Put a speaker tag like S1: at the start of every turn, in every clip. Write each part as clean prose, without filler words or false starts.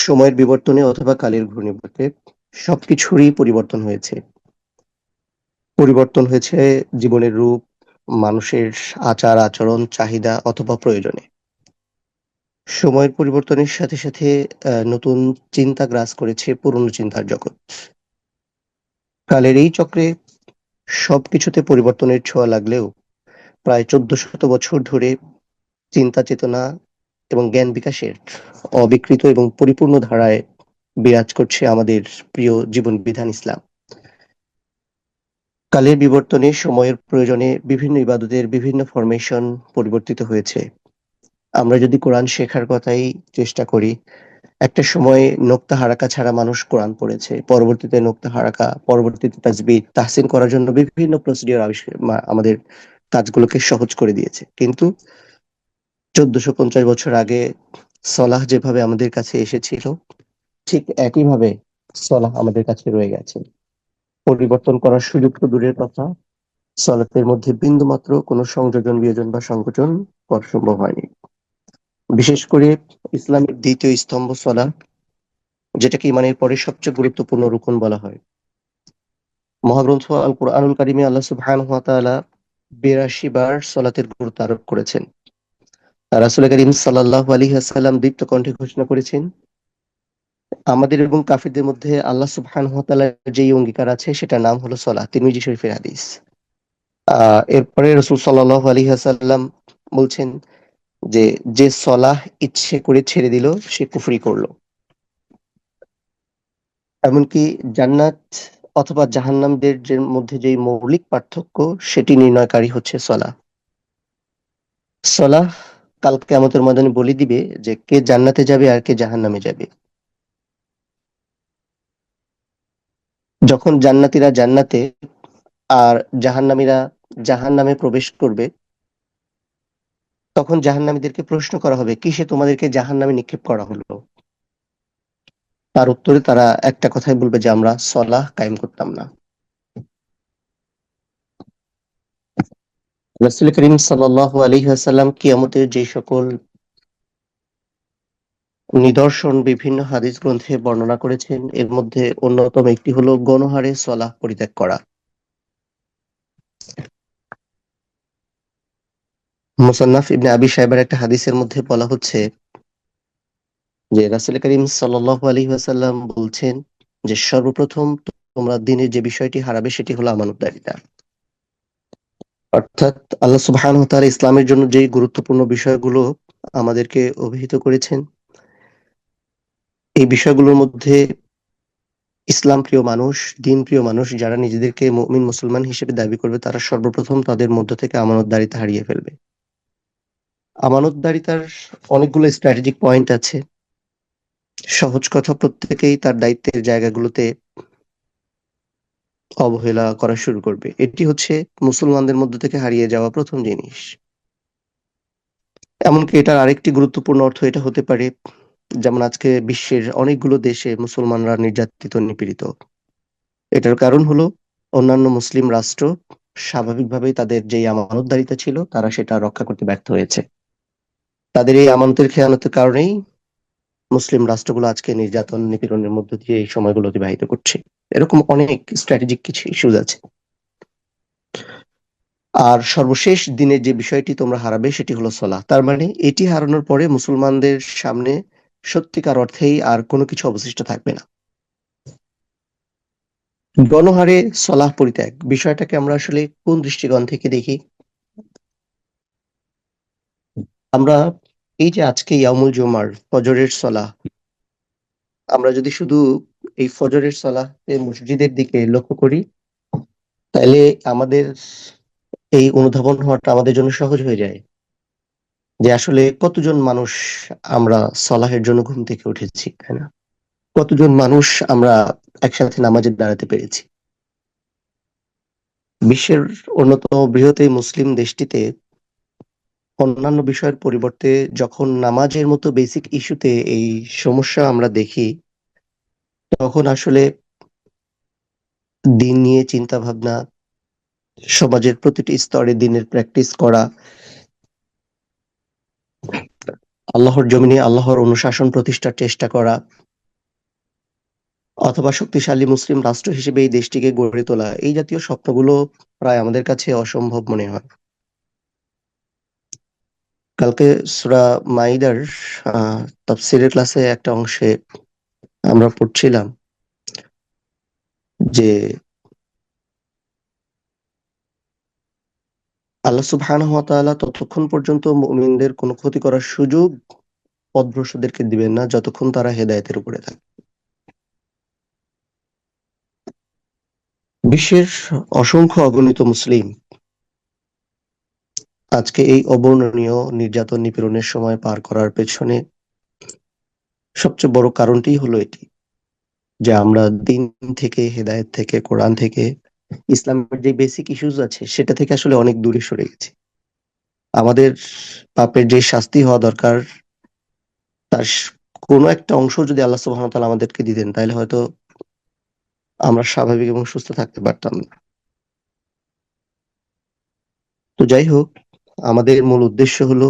S1: সময়ের বিবর্তনে অথবা কালের ঘূর্ণিপাকে সবকিছুরই পরিবর্তন হয়েছে। পরিবর্তন হয়েছে জীবনের রূপ, মানুষের আচার-আচরণ, চাহিদা অথবা প্রয়োজনে। সময়ের পরিবর্তনের সাথে সাথে নতুন চিন্তা গ্রাস করেছে পুরনো চিন্তার জগৎ। কালের এই চক্রে সবকিছুতে পরিবর্তনের ছোঁয়া লাগলেও প্রায় ১৪০০ বছর ধরে চিন্তা চেতনা এবং জ্ঞান বিকাশের অবিকৃত এবং পরিপূর্ণ ধারায় বিরাজ করছে আমাদের প্রিয় জীবন বিধান ইসলাম। কালের বিবর্তনে সময়ের প্রয়োজনে বিভিন্ন ইবাদতের বিভিন্ন ফরমেশন পরিবর্তিত হয়েছে। আমরা যদি কোরআন শেখার কথাই চেষ্টা করি, একটা সময় নোক্তা হারাকা ছাড়া মানুষ কোরআন পড়েছে, পরবর্তীতে নোক্তা হারাকা, পরবর্তীতে তাজবিদ তাহসিন করার জন্য বিভিন্ন প্রসিডিওর আবিষ্কার আমাদের কাজগুলোকে সহজ করে দিয়েছে। কিন্তু ১৪৫০ বছর আগে সলাহ যেভাবে আমাদের কাছে এসেছিল, ঠিক একইভাবে সলাহ আমাদের কাছে রয়ে গেছে। পরিবর্তন করার সুযোগ তো দূরের কথা, সলাতের মধ্যে বিন্দুমাত্র কোনো সংযোজন, বিয়োজন বা সংকোচন করা সম্ভব হয়নি। বিশেষ করে ইসলামের দ্বিতীয় স্তম্ভ সলাহ, যেটাকে ইমানের পরে সবচেয়ে গুরুত্বপূর্ণ রুকন বলা হয়। মহাগ্রন্থ আল কুরআনুল কারিমে আল্লাহ সুবহানাহু ওয়া তাআলা ৮২ বার সলাতের গুরুত্ব আরোপ করেছেন। রাসূল করিম সাল্লাল্লাহু আলাইহি ওয়াসাল্লাম দীপ্ত কণ্ঠে ঘোষণা করেছেন, আমাদের এবং কাফিরদের মধ্যে আল্লাহ সুবহানাহু ওয়া তাআলার যেই অঙ্গীকার আছে সেটার নাম হলো সলাহ। তিরমিজি শরীফের হাদিস। এরপরে রাসূল সাল্লাল্লাহু আলাইহি ওয়াসাল্লাম বলছেন যে, যে সলাহ ইচ্ছে করে ছেড়ে দিল সে কুফরি করলো। এমনকি জান্নাত অথবা জাহান্নামদের যে মধ্যে যেই মৌলিক পার্থক্য সেটি নির্ণয়কারী হচ্ছে সলাহ। সলাহ কাল কিয়ামতের ময়দানে বলে দিবে যে কে জান্নাতে যাবে আর কে জাহান্নামে যাবে। যখন জান্নাতীরা জান্নাতে আর জাহান্নামীরা জাহান্নামে প্রবেশ করবে, তখন জাহান্নামীদেরকে প্রশ্ন করা হবে, কিসে তোমাদেরকে জাহান্নামে নিক্ষেপ করা হলো? তার উত্তরে তারা একটা কথাই বলবে যে আমরা সলাহ কায়েম করতাম না। রাসূল করিম সাল্লাল্লাহু আলাইহি ওয়াসাল্লাম কিয়ামতের যে সকল নিদর্শন বিভিন্ন হাদিস গ্রন্থে বর্ণনা করেছেন, এর মধ্যে অন্যতম একটি হলো গণহারে সলাহ পরিত্যাগ করা। মুসান্নাফ ইবনে আবি শাইবার একটা হাদিসের মধ্যে বলা হচ্ছে যে রাসূল করিম সাল্লাল্লাহু আলাইহি ওয়াসাল্লাম বলছেন যে সর্বপ্রথম তোমরা দিনের যে বিষয়টি হারাবে সেটি হলো আমানতদারিতা। অর্থাৎ আল্লাহ সুবহানাহু ওয়া তাআলা ইসলামের জন্য যে গুরুত্বপূর্ণ বিষয়গুলো আমাদেরকে অভিহিত করেছেন, এই বিষয়গুলোর মধ্যে ইসলাম প্রিয় মানুষ, দিন প্রিয় মানুষ যারা নিজেদেরকে মুমিন মুসলমান হিসেবে দাবি করবে, তারা সর্বপ্রথম তাদের মধ্য থেকে আমানতদারিতা হারিয়ে ফেলবে। আমানতদারিতার অনেকগুলো স্ট্র্যাটেজিক পয়েন্ট আছে। সহজ কথা, প্রত্যেকেই তার দায়িত্বের জায়গাগুলোতে অবহেলা করা শুরু করবে। এটি হচ্ছে মুসলমানদের মধ্য থেকে হারিয়ে যাওয়া প্রথম জিনিস। এমনকি এটার আরেকটি গুরুত্বপূর্ণ অর্থ এটা হতে পারে, যেমন আজকে বিশ্বের অনেকগুলো দেশে মুসলমানরা নির্যাতিত, নিপীড়িত। এটার কারণ হলো অন্যান্য মুসলিম রাষ্ট্র স্বাভাবিকভাবেই তাদের যেই আমানতদারিতা ছিল তারা সেটা রক্ষা করতে ব্যর্থ হয়েছে। তাদের এই আমানতের খেয়ানতের কারণেই মুসলিম রাষ্ট্রগুলো আজকে নির্যাতন নিপীড়নের মধ্য দিয়ে এই সময়গুলো অতিবাহিত করছে। এরকম অনেক স্ট্র্যাটেজিক কিছু ইস্যুজ আছে। আর সর্বশেষ দিনের যে বিষয়টি তোমরা হারাবে সেটি হলো সলাহ। তার মানে এটি হারানোর পরে মুসলমানদের সামনে সত্যিকার অর্থেই আর কোনো কিছু অবশিষ্ট থাকবে না। গণহারে সলাহ পরিত্যাগ বিষয়টাকে আমরা আসলে কোন দৃষ্টিকোণ থেকে দেখি? আমরা এই যে আজকে ইয়ামুল জুমার ফজরের সলাহ, আমরা যদি শুধু এই ফজরের সলাতে মসজিদের দিকে লক্ষ্য করি, তাহলে আমাদের এই অনুধাবন হওয়াটা আমাদের জন্য সহজ হয়ে যায় যে আসলে কতজন মানুষ আমরা সলাহের জন্য ঘুম থেকে উঠেছি, তাই না? কতজন মানুষ আমরা একসাথে নামাজে দাঁড়াতে পেরেছি। বিশ্বের অন্যতম বৃহৎ এই মুসলিম দেশটিতে অন্যান্য বিষয়ের পরিবর্তে যখন নামাজের মতো বেসিক ইস্যুতে এই সমস্যা আমরা দেখি, তখন আসলে দিন নিয়ে চিন্তা ভাবনা, সমাজের প্রতিটি স্তরে দিনের প্র্যাকটিস করা, আল্লাহর জমিনে আল্লাহর অনুশাসন প্রতিষ্ঠার চেষ্টা করা, অথবা শক্তিশালী মুসলিম রাষ্ট্র হিসেবে এই দেশটিকে গড়ে তোলা, এই জাতীয় স্বপ্নগুলো প্রায় আমাদের কাছে অসম্ভব মনে হয়। কালকে সূরা মাইদার তাফসীরের ক্লাসে একটা অংশে আমরা পড়ছিলাম যে আল্লাহ সুবহানাহু ওয়া তাআলা ততক্ষণ পর্যন্ত মুমিনদের কোনো ক্ষতি করার সুযোগ পথভ্রষ্টদেরকে দিবেন না যতক্ষণ তারা হেদায়েতের উপরে থাকে। বিশ্বের অসংখ্য অগণিত মুসলিম আজকে এই অবর্ণনীয় নির্যাতন নিপীড়নের সময় পার করার পেছনে সবচেয়ে বড় কারণটিই হলো এটি, যে আমরা দিন থেকে, হেদায়েত থেকে, কোরআন থেকে, ইসলামের যে বেসিক ইস্যুস আছে সেটা থেকে আসলে অনেক দূরে সরে গেছি। আমাদের পাপের যে শাস্তি হওয়া দরকার তার কোনো একটা অংশ যদি আল্লাহ সুবহানাহু ওয়া তাআলা আমাদেরকে দিতেন তাহলে হয়তো আমরা স্বাভাবিক এবং সুস্থ থাকতে পারতাম না। তো যাই হোক, আমাদের মূল উদ্দেশ্য হলো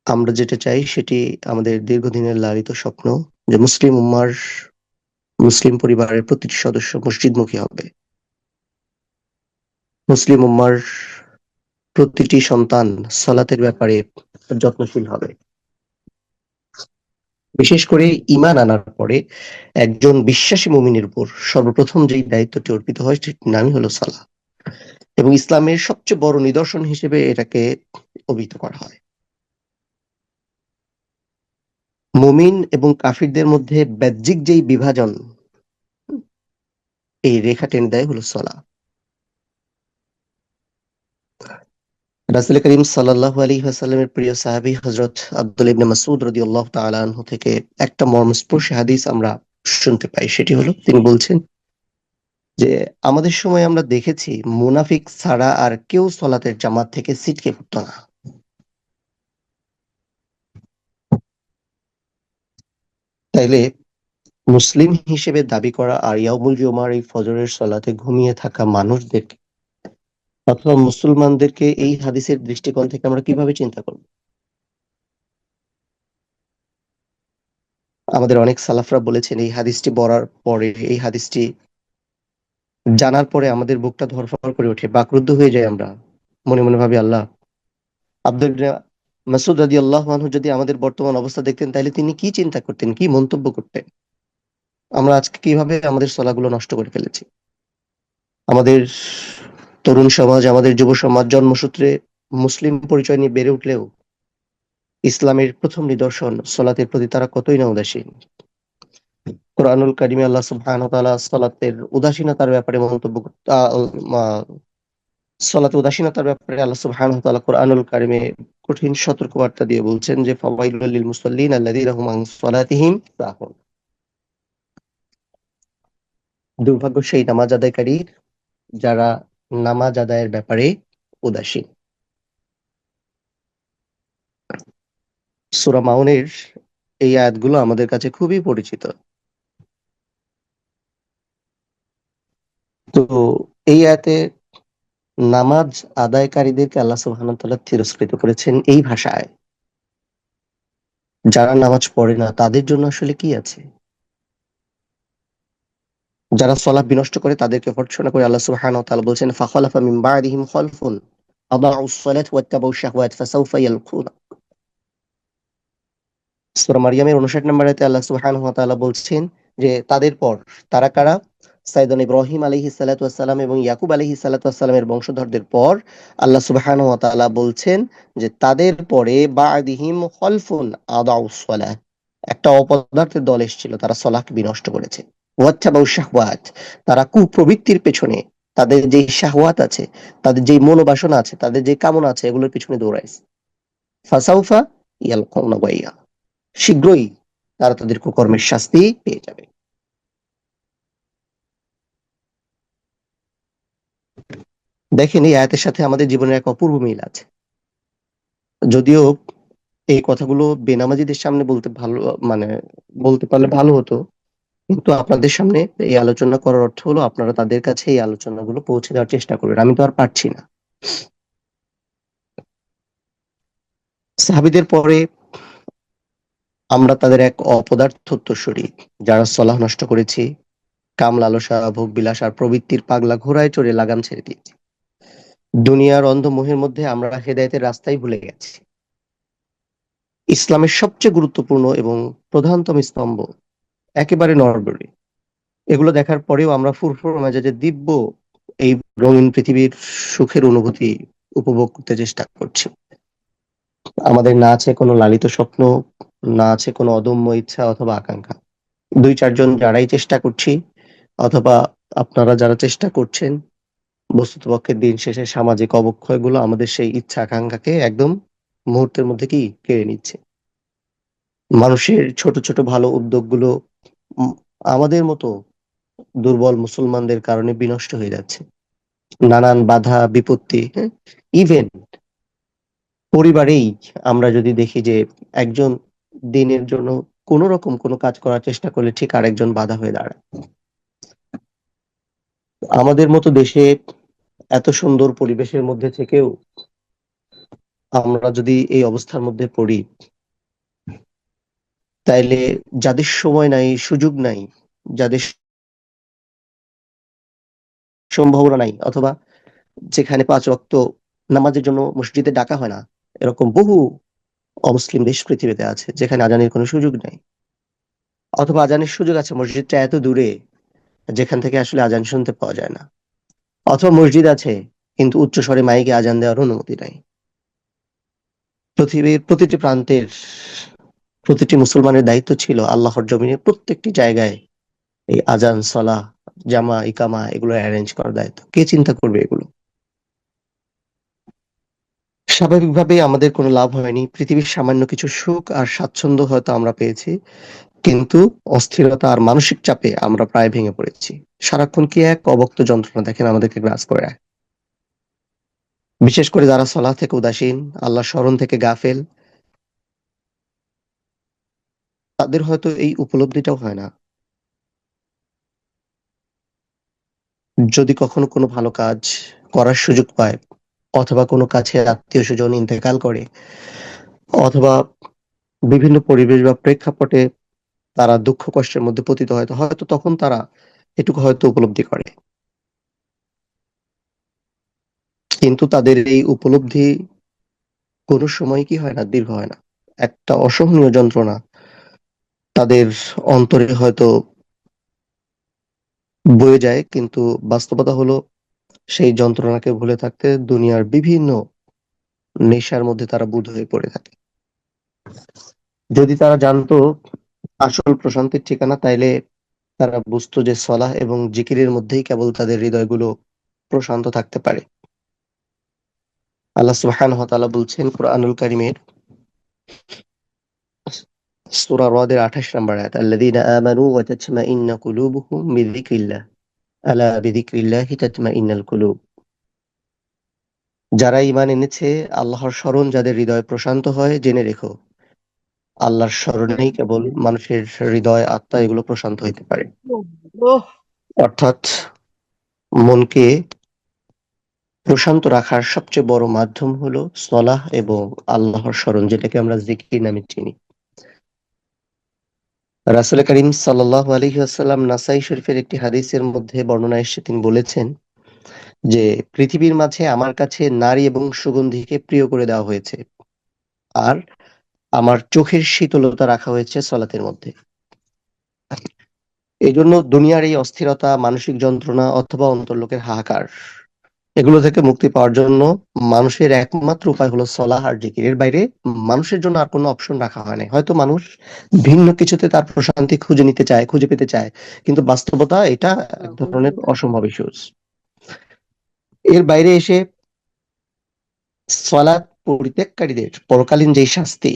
S1: আমরা যেটা চাই সেটি আমাদের দীর্ঘদিনের লালিত স্বপ্ন, যে মুসলিম উম্মার, মুসলিম পরিবারের প্রতিটি সদস্য মসজিদমুখী হবে। মুসলিম উম্মার প্রতিটি সন্তান সালাতের ব্যাপারে যত্নশীল হবে। বিশেষ করে ঈমান আনার পরে একজন বিশ্বাসী মুমিনের উপর সর্বপ্রথম যেই দায়িত্বটি অর্পিত হয় সেটির নামই হলো সালাহ, এবং ইসলামের সবচেয়ে বড় নিদর্শন হিসেবে এটাকে অভিহিত করা হয়। মুমিন এবং কাফিরদের মধ্যে বাহ্যিক যেই বিভাজন, এই রেখা টেনে দেয় হলো সালাহ। রাসূল করিম সাল্লাল্লাহু আলাইহি ওয়াসাল্লামের প্রিয় সাহাবী হযরত আব্দুল্লাহ ইবনে মাসউদ রাদিয়াল্লাহু তাআলা আনহু থেকে একটা মর্মস্পর্শী হাদিস আমরা শুনতে পাই। সেটি হলো, তিনি বলছেন যে আমাদের সময় আমরা দেখেছি মুনাফিক ছাড়া আর কেউ সালাতের জামাত থেকে ছিটকে পড়তো না। তাইলে মুসলিম হিসেবে দাবি করা আর ইয়াউমুল জুমার এই ফজরের সালাতে ঘুমিয়ে থাকা মানুষদেরকে অথবা মুসলমানদেরকে এই হাদিসের দৃষ্টিকোণ থেকে আমরা কিভাবে চিন্তা করব? আমাদের অনেক সালাফরা বলেছেন এই হাদিসটি পড়ার পরে, এই হাদিসটি জানার পরে আমাদের বুকটা ধড়ফড় করে ওঠে, বাকরুদ্ধ হয়ে যায়। আমরা মনে মনে ভাবি, আল্লাহ, আব্দুল ইবনে মাসউদ রাদিয়াল্লাহু আনহু যদি আমাদের বর্তমান অবস্থা দেখতেন তাহলে তিনি কি চিন্তা করতেন, কি মন্তব্য করতেন। আমরা আজকে কিভাবে আমাদের সলাগুলো নষ্ট করে ফেলেছি। আমাদের তরুণ সমাজ, আমাদের যুব সমাজ জন্মসূত্রে মুসলিম পরিচয় নিয়ে বেড়ে উঠলেও ইসলামের প্রথম নিদর্শন সলাতের প্রতি তারা কতই না উদাসীন। কোরআনুল কারিমে আল্লাহ সুবহানাহু ওয়া তাআলা সলাতের উদাসীনতার ব্যাপারে মন্তব্য সলাতে উদাসীনতার ব্যাপারে আল্লাহ সুবহানাহু ওয়া তাআলা কোরআনুল কারিমে কঠিন সতর্কবার্তা দিয়ে বলছেন যে ফাওয়াইলুল লিল মুসাল্লিন আল্লাযীনা হুম আন সালাতিহিম সাহুন। দুর্ভাগ্য সেই নামাজ আদায়কারী যারা নামাজ আদায়ের ব্যাপারে উদাসীন। সূরা মাউনের এই আয়াতগুলো আমাদের কাছে খুবই পরিচিত। তো এই আয়াতে নামাজ আদায়কারীদেরকে আল্লাহ সুবহানাহু ওয়া তাআলা তিরস্কৃত করেছেন এই ভাষায়। যারা নামাজ পড়ে না তাদের জন্য আসলে কি আছে? যারা সলাহ বিনষ্ট করে তাদেরকে ভর্ৎসনা করে আল্লাহ সুবহানাহু ওয়া তাআলা বলছেন ফাখালাফা মিন বা'দিহিম খালফুন আদাউস সালাত ওয়াত্তাবাউ শাহওয়াত ফাসাউফা ইয়ালকুনা। সূরা মারইয়ামের ৫৯ নম্বর আয়াতে আল্লাহ সুবহানাহু ওয়া তাআলা বলছেন যে তাদের পর তারা কারা? সাইয়েদনা ইব্রাহিম আলাইহিস সালাতু ওয়াস সালাম এবং ইয়াকুব আলাইহিস সালাতু ওয়াস সালামের বংশধরদের পর আল্লাহ সুবহানাহু ওয়া তাআলা বলছেন যে তাদের পরে বা'দিহিম খালফুন আদাউস সালাহ, একটা অপদার্থের দল এসেছিল, তারা সলাহকে বিনষ্ট করেছে। ওয়াত্তাবাউ শাহওয়াত, তারা কুপ্রবৃত্তির পেছনে, তাদের যেই শাহওয়াত আছে, তাদের যেই মনোবাসনা আছে, তাদের যে কামনা আছে, এগুলোর পিছনে দৌড়াইছে। ফাসাউফা ইয়ালকুনা গাইয়া, শীঘ্রই তারা তাদের কুকর্মের শাস্তি পেয়ে যাবে। দেখেন, এই আয়াতের সাথে আমাদের জীবনের এক অপূর্ব মিল আছে। যদিও এই কথাগুলো বেনামাজিদের সামনে বলতে ভালো, মানে বলতে পারলে ভালো হতো, কিন্তু আপনাদের সামনে এই আলোচনা করার অর্থ হলো আপনারা তাদের কাছে এই আলোচনাগুলো পৌঁছে দেওয়ার চেষ্টা করবেন। আমি তো আর পারছি না। সাহাবীদের পরে আমরা তাদের এক অপদার্থোত্তরসূরি, যারা সলাহ নষ্ট করেছি, কাম লালসা, ভোগ বিলাস আর প্রবৃত্তির পাগলা ঘোড়ায় চড়ে লাগাম ছেড়ে দিয়েছি। দুনিয়ার অন্ধ মোহের মধ্যে আমরা হেদায়েতের রাস্তাই ভুলে গেছি। ইসলামের সবচেয়ে গুরুত্বপূর্ণ এবং প্রধানতম স্তম্ভ একেবারে নড়বড়ে। এগুলো দেখার পরেও আমরা ফুরফুর মেজাজে দিব্য এই রঙিন পৃথিবীর সুখের অনুভূতি উপভোগ করতে চেষ্টা করছি। আমাদের না আছে কোনো লালিত স্বপ্ন, না আছে কোনো অদম্য ইচ্ছা অথবা আকাঙ্ক্ষা। দুই চারজন যারাই চেষ্টা করছি, অথবা আপনারা যারা চেষ্টা করছেন, বস্তুতপক্ষে দিন শেষে সামাজিক অবক্ষয়গুলো আমাদের সেই ইচ্ছা আকাঙ্ক্ষাকে একদম মুহূর্তের মধ্যে কি কেড়ে নিচ্ছে। মানুষের ছোট ছোট ভালো উদ্যোগগুলো উম, আমাদের মতো দুর্বল মুসলমানদের কারণে বিনষ্ট হয়ে যাচ্ছে। নানান বাধা বিপত্তি, হ্যাঁ, ইভেন পরিবারেই আমরা যদি দেখি যে একজন দিনের জন্য কোন রকম কোনো কাজ করার চেষ্টা করলে ঠিক আরেকজন বাধা হয়ে দাঁড়ায়। আমাদের মতো দেশে এত সুন্দর পরিবেশের মধ্যে থেকেও আমরা যদি এই অবস্থার মধ্যে পড়ি, তাইলে যাদের সময় নাই, সুযোগ নাই, যাদের সম্ভাবনা নাই, অথবা যেখানে 5 ওয়াক্ত নামাজের জন্য মসজিদে ডাকা হয় না, এরকম বহু অমুসলিম দেশ পৃথিবীতে আছে যেখানে আজানের কোনো সুযোগ নাই, অথবা আজানের সুযোগ আছে মসজিদটা এত দূরে যেখান থেকে আসলে আজান শুনতে পাওয়া যায় না, অথবা মসজিদ আছে কিন্তু উচ্চস্বরে মাইকে আজান দেওয়ার অনুমতি নাই। পৃথিবীর প্রতিটি প্রান্তের প্রতিটি মুসলমানের দায়িত্ব ছিল আল্লাহর জমিনে প্রত্যেকটি জায়গায় এই আজান, সলাহ, জামা, ইকামা এগুলো অ্যারেঞ্জ করার দায়িত্ব। কে চিন্তা করবে এগুলো? স্বাভাবিকভাবেই আমাদের কোনো লাভ হয়নি। পৃথিবীর সামান্য কিছু সুখ আর স্বাচ্ছন্দ্য হয়তো আমরা পেয়েছি, কিন্তু অস্থিরতা আর মানসিক চাপে আমরা প্রায় ভেঙে পড়েছি। সারাক্ষণ কি এক অবক্ত যন্ত্রণা দেখেন আমাদেরকে গ্রাস করে রাখে। বিশেষ করে যারা সলাহ থেকে উদাসীন, আল্লাহর স্মরণ থেকে গাফেল, তাদের হয়তো এই উপলব্ধিটাও হয় না। যদি কখনো কোনো ভালো কাজ করার সুযোগ পায়, অথবা কোনো কাছের আত্মীয়-স্বজন ইন্তেকাল করে, অথবা বিভিন্ন পরিবেশ বা প্রেক্ষাপটে তারা দুঃখ কষ্টের মধ্যে পতিত হয়, তো হয়তো তখন তারা এটুকু হয়তো উপলব্ধি করে। কিন্তু তাদের এই উপলব্ধি কোনো সময় কি হয় না, দীর্ঘ হয় না। একটা অসহনীয় যন্ত্রণা তাদের অন্তরে হয়তো বয়ে যায়, কিন্তু বাস্তবতা হলো সেই যন্ত্রণাকে ভুলে থাকতে দুনিয়ার বিভিন্ন নেশার মধ্যে তারা বুঁদ হয়ে পড়ে থাকে। যদি তারা জানতো আসল প্রশান্তির ঠিকানা, তাইলে তারা বুঝতো যে সলাহ এবং জিকিরের মধ্যেই কেবল তাদের হৃদয়গুলো প্রশান্ত থাকতে পারে। আল্লাহ সুবহানাহু ওয়া তাআলা বলছেন কুরআনুল কারীমের সূরা রদের 28 নম্বর আয়াত, আল্লাযীনা আমানু ওয়া তাতমাইন্নু কুলুবুহুম বিযিকরিল্লাহ আলা বিযিকরিল্লাহি তাতমাইন্নুল কুলুব। যারা ঈমান এনেছে, আল্লাহর স্মরণ যাদের হৃদয় প্রশান্ত হয়, জেনে রেখো আল্লাহর স্মরণেই কেবল মানুষের হৃদয়, আত্মা এগুলো প্রশান্ত হইতে পারে। অর্থাৎ মনকে প্রশান্ত রাখার সবচেয়ে বড় মাধ্যম হলো সলাহ এবং আল্লাহর স্মরণ, যেটাকে আমরা জিকির নামে চিনি। রাসূল করিম সাল্লাল্লাহু আলাইহি ওয়াসাল্লাম নাসাই শরীফের একটি হাদিসের মধ্যে বর্ণনা এসেছে, তিনি বলেছেন যে পৃথিবীর মাঝে আমার কাছে নারী এবং সুগন্ধিকে প্রিয় করে দেওয়া হয়েছে, আর আমার চোখের শীতলতা রাখা হয়েছে সলাতের মধ্যে। এই জন্য দুনিয়ার এই অস্থিরতা, মানসিক যন্ত্রণা অথবা অন্তর্লোকের হাহাকার, এগুলো থেকে মুক্তি পাওয়ার জন্য মানুষের একমাত্র উপায় হলো সলাহ আর জিকির। এর বাইরে মানুষের জন্য আর কোনো অপশন রাখা হয় নাই। হয়তো মানুষ ভিন্ন কিছুতে তার প্রশান্তি খুঁজে নিতে চায়, খুঁজে পেতে চায়, কিন্তু বাস্তবতা এটা এক ধরনের অসম্ভব ইস্যুস। এর বাইরে এসে সলাৎ পরিত্যাগকারীদের পরকালীন যে শাস্তি,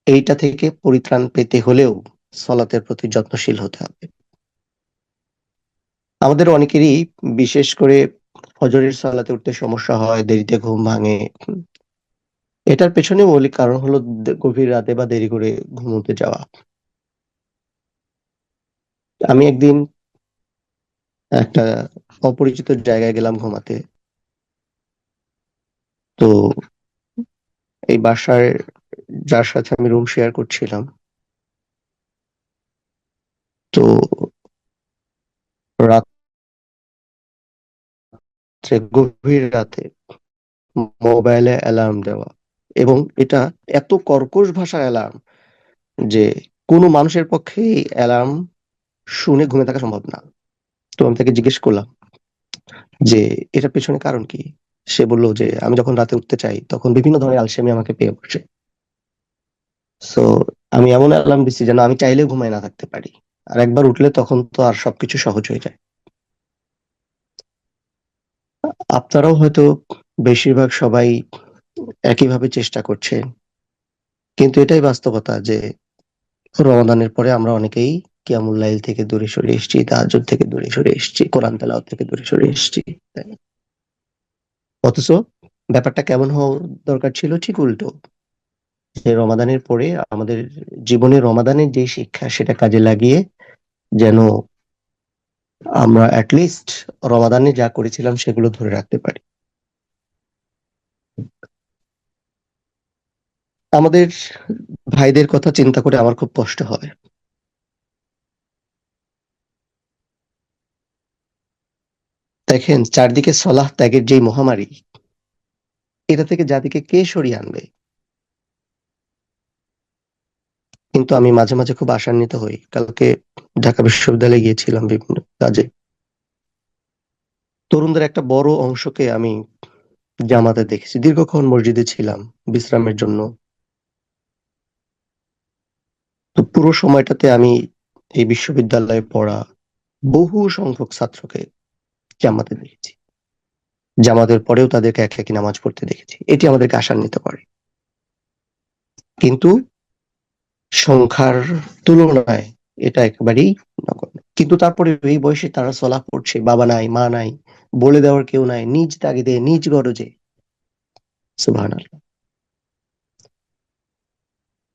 S1: এইটা থেকে পরিত্রাণ পেতে হলেও সলাতের প্রতি যত্নশীল হতে হবে। আমাদের অনেকেরই বিশেষ করে ফজরের সালাতে উঠতে সমস্যা হয়, দেরিতে ঘুম ভাঙে। এটার পেছনে মৌলিক কারণ হলো গভীর রাতে বা দেরি করে ঘুমোতে যাওয়া। আমি একদিন একটা অপরিচিত জায়গায় গেলাম ঘুমাতে। তো এই বাসার যার সাথে আমি রুম শেয়ার করছিলাম, তো গভীর রাতে মোবাইলে অ্যালার্ম দেওয়া, এবং এটা এত কর্কশ ভাষার অ্যালার্ম যে কোনো মানুষের পক্ষে এই অ্যালার্ম শুনে ঘুমিয়ে থাকা সম্ভব না। তো আমি তাকে জিজ্ঞেস করলাম যে এটার পেছনে কারণ কি। সে বলল যে আমি যখন রাতে উঠতে চাই তখন বিভিন্ন ধরনের আলসেমি আমাকে পেয়ে বসে। সো আমি এমন অ্যালার্ম দিচ্ছি যেন আমি চাইলেও ঘুমায় না থাকতে পারি, আর একবার উঠলে তখন তো আর সবকিছু সহজ হয়ে যায়। আপনারাও হয়তো, বেশিরভাগ সবাই একইভাবে চেষ্টা করছেন, কিন্তু এটাই বাস্তবতা যে রমাদানের পরে আমরা অনেকেই কিয়ামুল লাইল থেকে দূরে সরে এসেছি, তাহাজ্জুদ থেকে দূরে সরে এসেছি, কোরআন তেলাওয়াত থেকে দূরে সরে এসেছি, তাই না? অথচ ব্যাপারটা কেমন হওয়া দরকার ছিল, ঠিক উল্টো। যে রমাদানের পরে আমাদের জীবনে রমাদানের যে শিক্ষা সেটা কাজে লাগিয়ে যেন আমরা অ্যাটলিস্ট রমাদানে যা করেছিলাম সেগুলো ধরে রাখতে পারি। আমাদের ভাইদের কথা চিন্তা করে আমার খুব কষ্ট হয়। দেখেন, চারদিকে সলাহ ত্যাগের যেই মহামারী, এটা থেকে জাতিকে কে সরিয়ে আনবে? কিন্তু আমি মাঝে মাঝে খুব আশান্বিত হই। কালকে ঢাকা বিশ্ববিদ্যালয়ে গিয়েছিলাম বিভিন্ন কাজে। তরুণদের একটা বড় অংশকে আমি জামাতে দেখেছি। দীর্ঘক্ষণ মসজিদে ছিলাম বিশ্রামের জন্য। তো পুরো সময়টাতে আমি এই বিশ্ববিদ্যালয়ে পড়া বহু সংখ্যক ছাত্রকে জামাতে দেখেছি। জামাতের পরেও তাদেরকে একা একই নামাজ পড়তে দেখেছি। এটি আমাদেরকে আশান্বিত করে। কিন্তু সংখ্যার তুলনায় এটা একেবারেই নগণ্য। কিন্তু তারপরে এই বয়সে তারা সলাহ পড়ছে, বাবা নাই, মা নাই, বলে দেওয়ার কেউ নাই, নিজ তাগিদে নিজ গরজে। সুবহানাল্লাহ।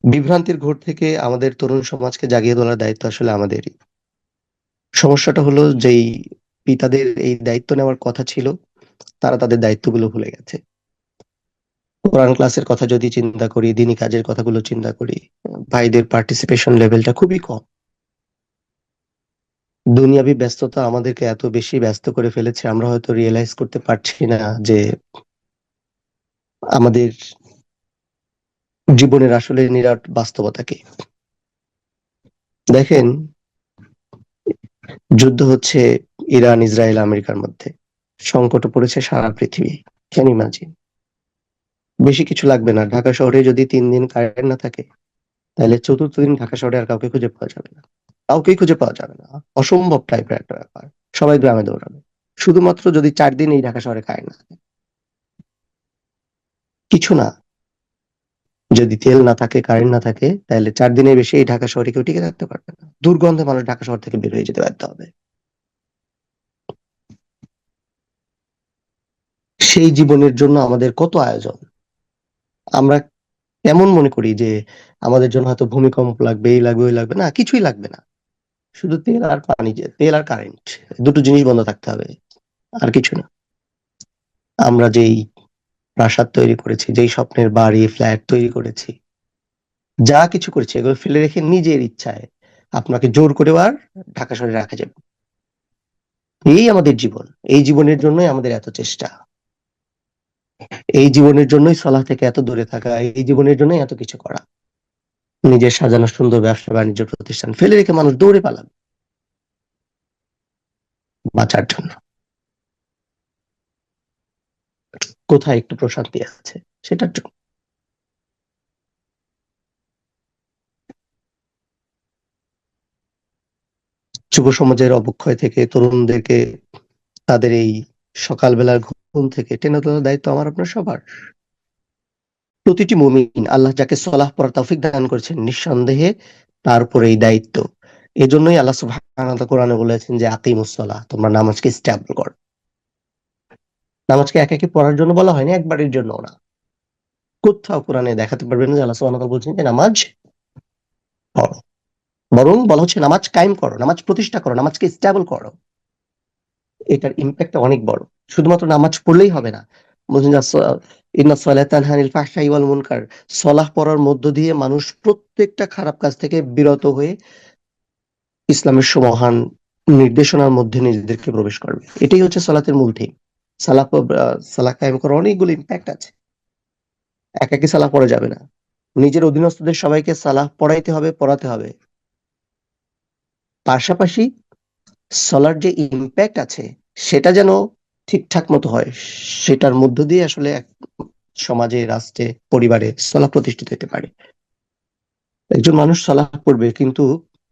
S1: বিভ্রান্তির ঘোর থেকে আমাদের তরুণ সমাজকে জাগিয়ে তোলার দায়িত্ব আসলে আমাদেরই। সমস্যাটা হলো যেই পিতাদের এই দায়িত্ব নেওয়ার কথা ছিল, তারা তাদের দায়িত্বগুলো ভুলে গেছে। কোরআন ক্লাসের কথা যদি চিন্তা করি, দিনী কাজের কথাগুলো চিন্তা করি, ভাইদের পার্টিসিপেশন লেভেলটা খুবই কম। দুনিয়াবী ব্যস্ততা আমাদেরকে এত বেশি ব্যস্ত করে ফেলেছে, আমরা হয়তো রিয়েলাইজ করতে পারছি না যে আমাদের জীবনের আসলে নিরাট বাস্তবতা কি। দেখেন, যুদ্ধ হচ্ছে ইরান, ইসরায়েল, আমেরিকার মধ্যে। সংকটে পড়েছে সারা পৃথিবী। Can imagine? বেশি কিছু লাগবে না, ঢাকা শহরে যদি 3 দিন কারেন্ট না থাকে, তাহলে চতুর্থ দিন ঢাকা শহরে আর কাউকে খুঁজে পাওয়া যাবে না। কাউকেই খুঁজে পাওয়া যাবে না। অসম্ভব টাইপের একটা ব্যাপার। সবাই গ্রামে দৌড়াবে, শুধুমাত্র যদি 4 দিন এই ঢাকা শহরে কারেন্ট না থাকে। কিছু না, যদি তেল না থাকে, কারেন্ট না থাকে, তাহলে 4 দিনের বেশি এই ঢাকা শহরে কেউ টিকে থাকতে পারবে না। দুর্গন্ধে মানুষ ঢাকা শহর থেকে বের হয়ে যেতে বাধ্য হবে। সেই জীবনের জন্য আমাদের কত আয়োজন। আমরা কেমন মনে করি যে আমাদের জন্য হয়তো ভূমিকম্প লাগবে, এই লাগবে, ওই লাগবে না, কিছুই লাগবে না। শুধু তেল আর পানি, যে তেল আর কারেন্ট, দুটো জিনিস বন্ধ থাকতে হবে, আর কিছু না। আমরা যেই প্রাসাদ তৈরি করেছি, যেই স্বপ্নের বাড়ি ফ্ল্যাট তৈরি করেছি, যা কিছু করেছি, এগুলো ফেলে রেখে নিজের ইচ্ছায় আপনাকে জোর করে আর ঢাকা শহরে রাখা যাবে। এই আমাদের জীবন। এই জীবনের জন্যই আমাদের এত চেষ্টা। এই জীবনের জন্যই সলাহ থেকে এত দূরে থাকা। এই জীবনের জন্যই এত কিছু করা। নিজের সাজানো সুন্দর ব্যবসা বাণিজ্য প্রতিষ্ঠান ফেলে রেখে মানুষ দৌড়ে পালাবে বাঁচার জন্য। কোথায় একটু প্রশান্তি আছে সেটার জন্য। যুব সমাজের অবক্ষয় থেকে তরুণদেরকে তাদের এই সকালবেলার ঘুম থেকে টেনে তোলার দায়িত্ব আমার আপনার সবার। প্রতিটি মুমিন, আল্লাহ যাকে সলাহ পড়ার তৌফিক দান করেছেন, নিঃসন্দেহে তার উপর এই দায়িত্ব। এজন্যই আল্লাহ সুবহানাহু ওয়া তাআলা কোরআনে বলেছেন যে আকিমুস সালাহ, তোমরা নামাজকে স্ট্যাবল করো। নামাজকে একা একি পড়ার জন্য বলা হয়নি, একবারের জন্য না। কোথাও কোরআনে দেখাতে পারবেন না যে আল্লাহ সুবহানাহু ওয়া তাআলা বলছেন যে নামাজ পড়ো। বরং বলা হচ্ছে নামাজ কায়েম করো, নামাজ প্রতিষ্ঠা করো, নামাজকে স্ট্যাবল করো। এটার ইম্প্যাক্ট অনেক বড়। শুধুমাত্র নামাজ পড়লেই হবে না, বলছেন যে ইন্না সলাতা তানহা আনিল ফাহশাই ওয়াল মুনকার। সলাহ পড়ার মধ্য দিয়ে মানুষ প্রত্যেকটা খারাপ কাজ থেকে বিরত হয়ে ইসলামের সুমহান নির্দেশনার মধ্যে নিজেদেরকে প্রবেশ করবে। এটাই হচ্ছে সলাতের মূল থিম। সালাহ কায়েম করার অনেকগুলো ইম্প্যাক্ট আছে। একাকী সালাহ পড়া যাবে না। নিজের অধীনস্থদের সবাইকে সালাহ পড়াইতে হবে, পড়াতে হবে। পাশাপাশি সলার যে ইম্প্যাক্ট আছে সেটা যেন ঠিকঠাক মতো হয়, সেটার মধ্য দিয়ে আসলে এক সমাজে, রাষ্ট্রে, পরিবারে সলাহ প্রতিষ্ঠিত হতে পারে। একজন মানুষ সালাহ পড়বে কিন্তু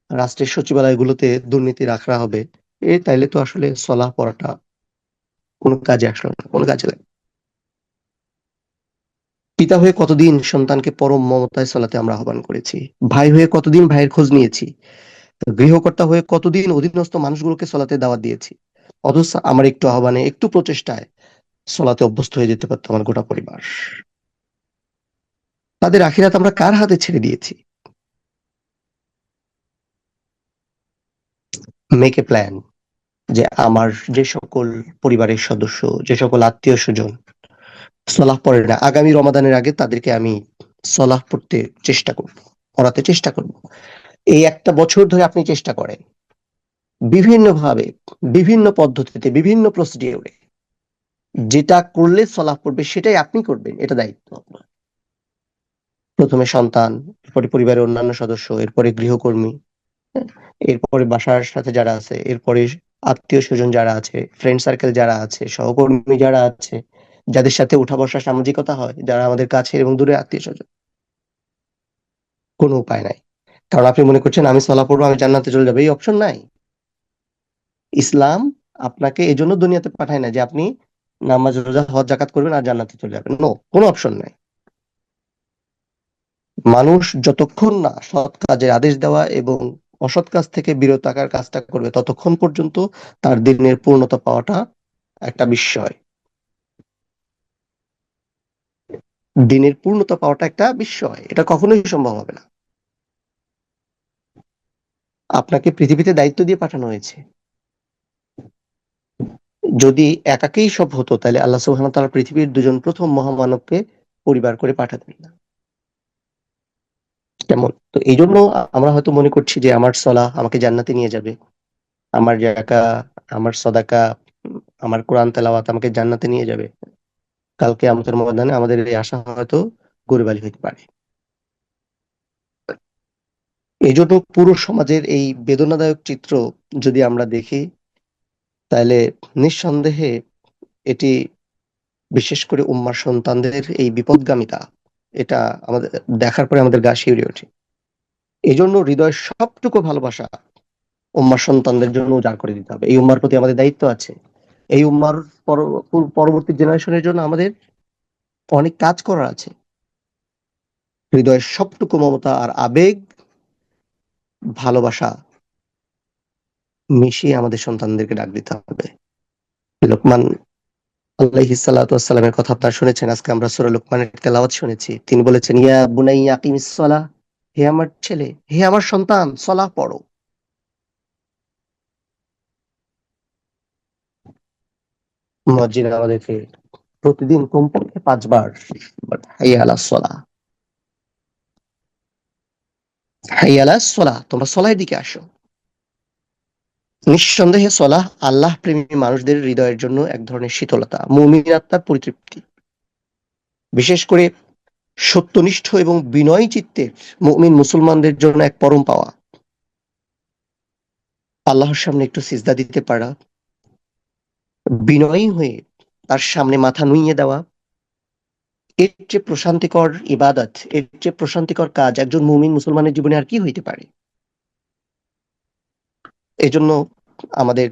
S1: রাষ্ট্রের সচিবালয়গুলোতে দুর্নীতি রাখা হবে, তাইলে তো আসলে সলাহ পড়াটা কোনো কাজে আসলো না, কোনো কাজে লাগে না। পিতা হয়ে কতদিন সন্তানকে পরম মমতায় সলাতে আমরা আহ্বান করেছি, ভাই হয়ে কতদিন ভাইয়ের খোঁজ নিয়েছি, গৃহকর্তা হয়ে কতদিন অধীনস্থ মানুষগুলোকে সলাতে দাওয়াত দিয়েছি। অথচ আমার একটু আহ্বানে, একটু প্রচেষ্টায় সলাতে অভ্যস্ত হয়ে যেতে পারতো আমার গোটা পরিবার। তাদের আখিরাত আমরা কার হাতে ছেড়ে দিয়েছি? মেক এ প্ল্যান যে আমার যে সকল পরিবারের সদস্য, যে সকল আত্মীয় স্বজন সলাহ পড়ে না, আগামী রমাদানের আগে তাদেরকে আমি সলাহ পড়তে চেষ্টা করব, পড়াতে চেষ্টা করব। এই একটা বছর ধরে আপনি চেষ্টা করেন বিভিন্ন ভাবে, বিভিন্ন পদ্ধতিতে, বিভিন্ন প্রসিডিওরে, যেটা করলে সলাহ পড়বে সেটাই আপনি করবেন, এটা দায়িত্ব আপনার। প্রথমে সন্তান, এরপরে পরিবারের অন্যান্য সদস্য, এরপরে গৃহকর্মী, হ্যাঁ, এরপরে বাসার সাথে যারা আছে, এরপরে আত্মীয় স্বজন যারা আছে, ফ্রেন্ড সার্কেল যারা আছে, সহকর্মী যারা আছে, যাদের সাথে উঠা বসা সামাজিকতা হয়, যারা আমাদের কাছের এবং দূরের আত্মীয় স্বজন। কোনো উপায় নাই। কারণ আপনি মনে করছেন আমি সালাহ পড়বো আমি জান্নাতে চলে যাবো, এই অপশন নাই। ইসলাম আপনাকে এই জন্য দুনিয়াতে পাঠায় না যে আপনি নামাজ রোজা হজ জাকাত করবেন আর জান্নাতে চলে যাবেন, নো, কোনো অপশন নাই। মানুষ যতক্ষণ না সৎ কাজের আদেশ দেওয়া এবং অসৎ কাজ থেকে বিরত থাকার কাজটা করবে ততক্ষণ পর্যন্ত তার দিনের পূর্ণতা পাওয়াটা একটা বিস্ময়। দিনের পূর্ণতা পাওয়াটা একটা বিস্ময়, এটা কখনোই সম্ভব হবে না। আপনাকে পৃথিবীতে দায়িত্ব দিয়ে পাঠানো হয়েছে। যদি একাকেই সব হতো তাহলে আল্লাহ সুবহানাহু ওয়া তাআলা পৃথিবীর দুজন প্রথম মহামানবকে পরিবার করে পাঠাতেন না। কেমন তো এই জন্য আমরা হয়তো মনে করছি যে আমার সলাহ আমাকে জান্নাতে নিয়ে যাবে, আমার জাকা, আমার সদাকা, আমার কোরআন তেলাওয়াত আমাকে জান্নাতে নিয়ে যাবে। কালকে আমাদের ময়দানে আমাদের এই আশা হয়তো গরিবালি হইতে পারে। এই জন্য পুরো সমাজের এই বেদনাদায়ক চিত্র যদি আমরা দেখি তাহলে নিঃসন্দেহে এটি, বিশেষ করে উম্মার সন্তানদের এই বিপদগামিতা, এটা আমাদের দেখার পরে আমাদের গা শিউরে ওঠে। এই জন্য হৃদয়ের সবটুকু ভালোবাসা উম্মার সন্তানদের জন্য উজাড় করে দিতে হবে। এই উম্মার প্রতি আমাদের দায়িত্ব আছে। এই উম্মার পরবর্তী জেনারেশনের জন্য আমাদের অনেক কাজ করার আছে। হৃদয়ের সবটুকু মমতা আর আবেগ, ভালোবাসা মিশিয়ে আমাদের সন্তানদেরকে ডাক দিতে হবে। লোকমান আলাইহিস সালাতু ওয়াস সালামের কথা আপনারা শুনেছেন, আজকে আমরা সূরা লোকমানের তেলাওয়াত শুনেছি। তিনি বলেছেন, ইয়া বুনাইয়া আকিমিস সালাহ, হে আমার ছেলে, হে আমার সন্তান, সালাহ পড়ো। মুয়াজ্জিন আমাদেরকে প্রতিদিন কমপক্ষে 5 বার হাইয়া আলাস সালাহ, হাইয়া আলাস সালাহ, তোমরা সলাহের দিকে আসো। নিঃসন্দেহে সলাহ আল্লাহ প্রেমী মানুষদের হৃদয়ের জন্য এক ধরনের শীতলতা, মুমিন আত্মার পরিতৃপ্তি। বিশেষ করে সত্যনিষ্ঠ এবং বিনয়ী চিত্তের মুমিন মুসলমানদের জন্য এক পরম পাওয়া। আল্লাহর সামনে একটু সিজদা দিতে পারা, বিনয়ী হয়ে তার সামনে মাথা নুইয়ে দেওয়া, এর চেয়ে প্রশান্তিকর ইবাদত, এর চেয়ে প্রশান্তিকর কাজ একজন মুমিন মুসলমানের জীবনে আর কি হইতে পারে? এজন্য আমাদের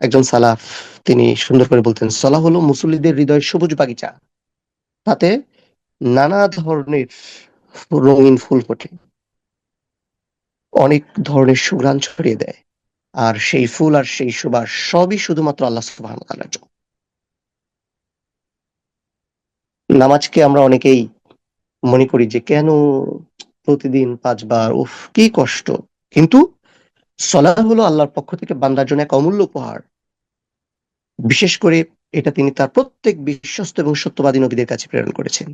S1: একজন সালাফ তিনি সুন্দর করে বলতেন, সালাহ হলো মুসল্লিদের হৃদয়ের সবুজ বাগিচা, তাতে নানা ধরনের রঙিন ফুল ফোটে, অনেক ধরনের সুঘ্রাণ ছড়িয়ে দেয়। আর সেই ফুল আর সেই সুবাস সবই শুধুমাত্র আল্লাহ সুবহানাহু ওয়া তাআলার জন্য। নামাজকে আমরা অনেকেই মনে করি যে কেন প্রতিদিন 5 বার, উফ কি কষ্ট। কিন্তু সলাহ হলো আল্লাহর পক্ষ থেকে বান্দার জন্য এক অমূল্য উপহার। বিশেষ করে এটা তিনি তার প্রত্যেক বিশ্বস্ত এবং সত্যবাদী নবীদের কাছে প্রেরণ করেছেন।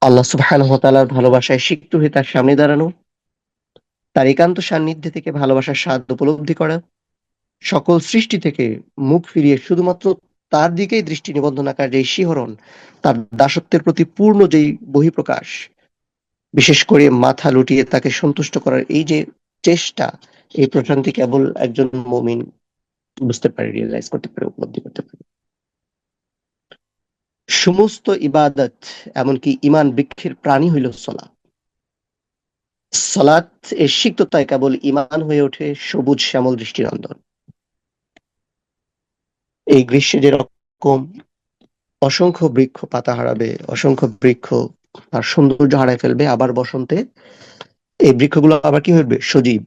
S1: আল্লাহ সুবহানাহু ওয়া তাআলার ভালোবাসায় সিক্ত হয়ে তার সামনে দাঁড়ানো, তার একান্ত সান্নিধ্যে থেকে ভালোবাসার স্বাদ উপলব্ধি করা, সকল সৃষ্টি থেকে মুখ ফিরিয়ে শুধুমাত্র তার দিকেই দৃষ্টি নিবদ্ধ রাখার যে শিহরণ, তার দাসত্বের প্রতি পূর্ণ যেই বহিঃপ্রকাশ, বিশেষ করে মাথা লুটিয়ে তাকে সন্তুষ্ট করার এই যে চেষ্টা, এই প্রশান্তি কেবল একজন মুমিন বুঝতে পারে, রিয়েলাইজ করতে পারে, উপলব্ধি করতে পারে। সমস্ত ইবাদত, এমনকি ঈমান বৃক্ষের প্রাণী হইল সলাত। সালাত এর সিক্ততায় কেবল ঈমান হয়ে ওঠে সবুজ শ্যামল দৃষ্টিনন্দন। এই গ্রীষ্মে যেরকম অসংখ্য বৃক্ষ পাতা হারাবে, অসংখ্য বৃক্ষ তার সৌন্দর্য হারায় ফেলবে, আবার বসন্তে এই বৃক্ষগুলো আবার কি হবে, সজীব,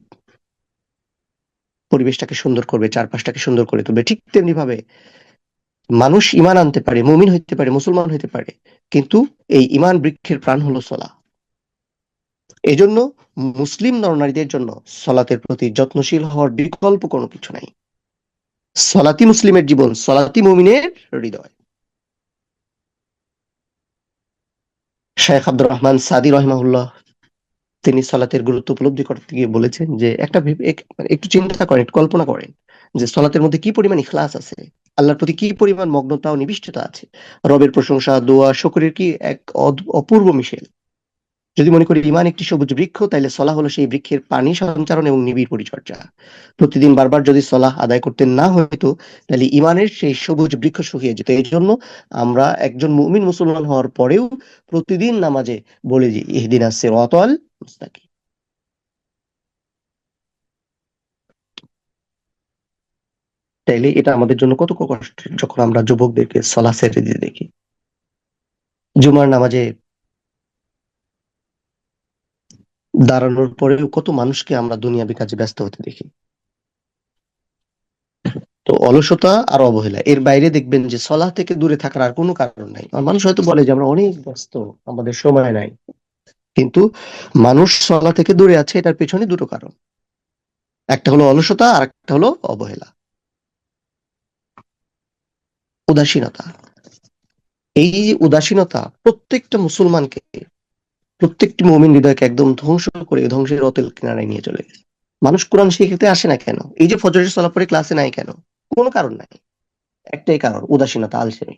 S1: পরিবেশটাকে সুন্দর করবে, চারপাশটাকে সুন্দর করে তুলবে। ঠিক তেমনি ভাবে মানুষ ঈমান আনতে পারে, মুমিন হইতে পারে, মুসলমান হইতে পারে, কিন্তু এই ঈমান বৃক্ষের প্রাণ হলো সলাত। এজন্য মুসলিম নরনারীদের জন্য সলাতের প্রতি যত্নশীল হওয়ার বিকল্প কোনো কিছু নাই। সলাতি মুসলিমের জীবন, সলাতি মুমিনের হৃদয়। শেখ আব্দুর রহমান সাদি রহিমাহুল্লাহ তিনি সলাতের গুরুত্ব উপলব্ধি করতে গিয়ে বলেছেন যে একটু চিন্তা করেন, একটু কল্পনা করেন যে সলাতের মধ্যে কি পরিমাণ ইখলাস আছে, আল্লাহর প্রতি কি পরিমাণ মগ্নতা ও নিবিষ্টতা আছে, রবের প্রশংসা, দোয়া, শুকরের কি এক অপূর্ব মিশেল। যদি মনে করি ঈমান একটি সবুজ বৃক্ষ, তাইলে সলাহ হলো সেই বৃক্ষের পানি সঞ্চারণ এবং নিবিড় পরিচর্যা। প্রতিদিন বারবার যদি সলাহ আদায় করতে না হতো, তাহলে ঈমানের সেই সবুজ বৃক্ষ শুকিয়ে যেত। এই জন্য আমরা একজন মুমিন মুসলমান হওয়ার পরেও প্রতিদিন নামাজে বলি যে ইহদিনাস সিরাতাল মুস্তাকিম। তাইলে এটা আমাদের জন্য কত কষ্টের যখন আমরা যুবকদেরকে সলাহ ছেড়ে দিতে দেখি। জুমার নামাজে দাঁড়ানোর পরেও কত মানুষকে আমরা দুনিয়াবি কাজে ব্যস্ত হতে দেখি। তো অলসতা আর অবহেলা, এর বাইরে দেখবেন যে সলাহ থেকে দূরে থাকার আর কোনো কারণ নাই। আর মানুষ হয়তো বলে যে আমরা অনেক ব্যস্ত, আমাদের সময় নাই, কিন্তু মানুষ সলাহ থেকে দূরে আছে এটার পেছনে দুটো কারণ। একটা হলো অলসতা, আর একটা হলো অবহেলা, উদাসীনতা। এই যে উদাসীনতা প্রত্যেকটা মুসলমানকে, প্রত্যেকটি মুমিন হৃদয়কে একদম ধ্বংস করে ধ্বংসের অতল কিনারায় নিয়ে চলে গেছে। মানুষ কোরআন শিখতে আসে না কেন, এই যে ফজরের সলাহ পরে ক্লাসে নাই কেন, কোনো কারণ নাই, একটাই কারণ, উদাসীনতা, আলসেমি।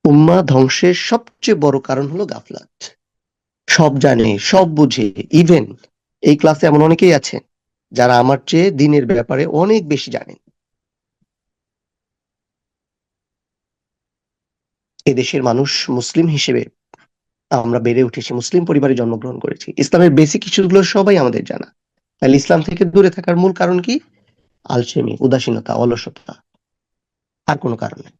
S1: উম্মাহ ধ্বংসের সবচেয়ে বড় কারণ হলো গাফলাত। সব জানে, সব বুঝে, ইভেন এই ক্লাসে এমন অনেকেই আছেন যারা আমার চেয়ে দিনের ব্যাপারে অনেক বেশি জানেন। এদেশের মানুষ মুসলিম হিসেবে আমরা বেড়ে উঠেছি, মুসলিম পরিবারে জন্মগ্রহণ করেছি, ইসলামের বেসিক ইস্যুগুলো সবাই আমাদের জানা। তাহলে ইসলাম থেকে দূরে থাকার মূল কারণ কি? আলসেমি, উদাসীনতা, অলসতা, আর কোনো কারণ নেই।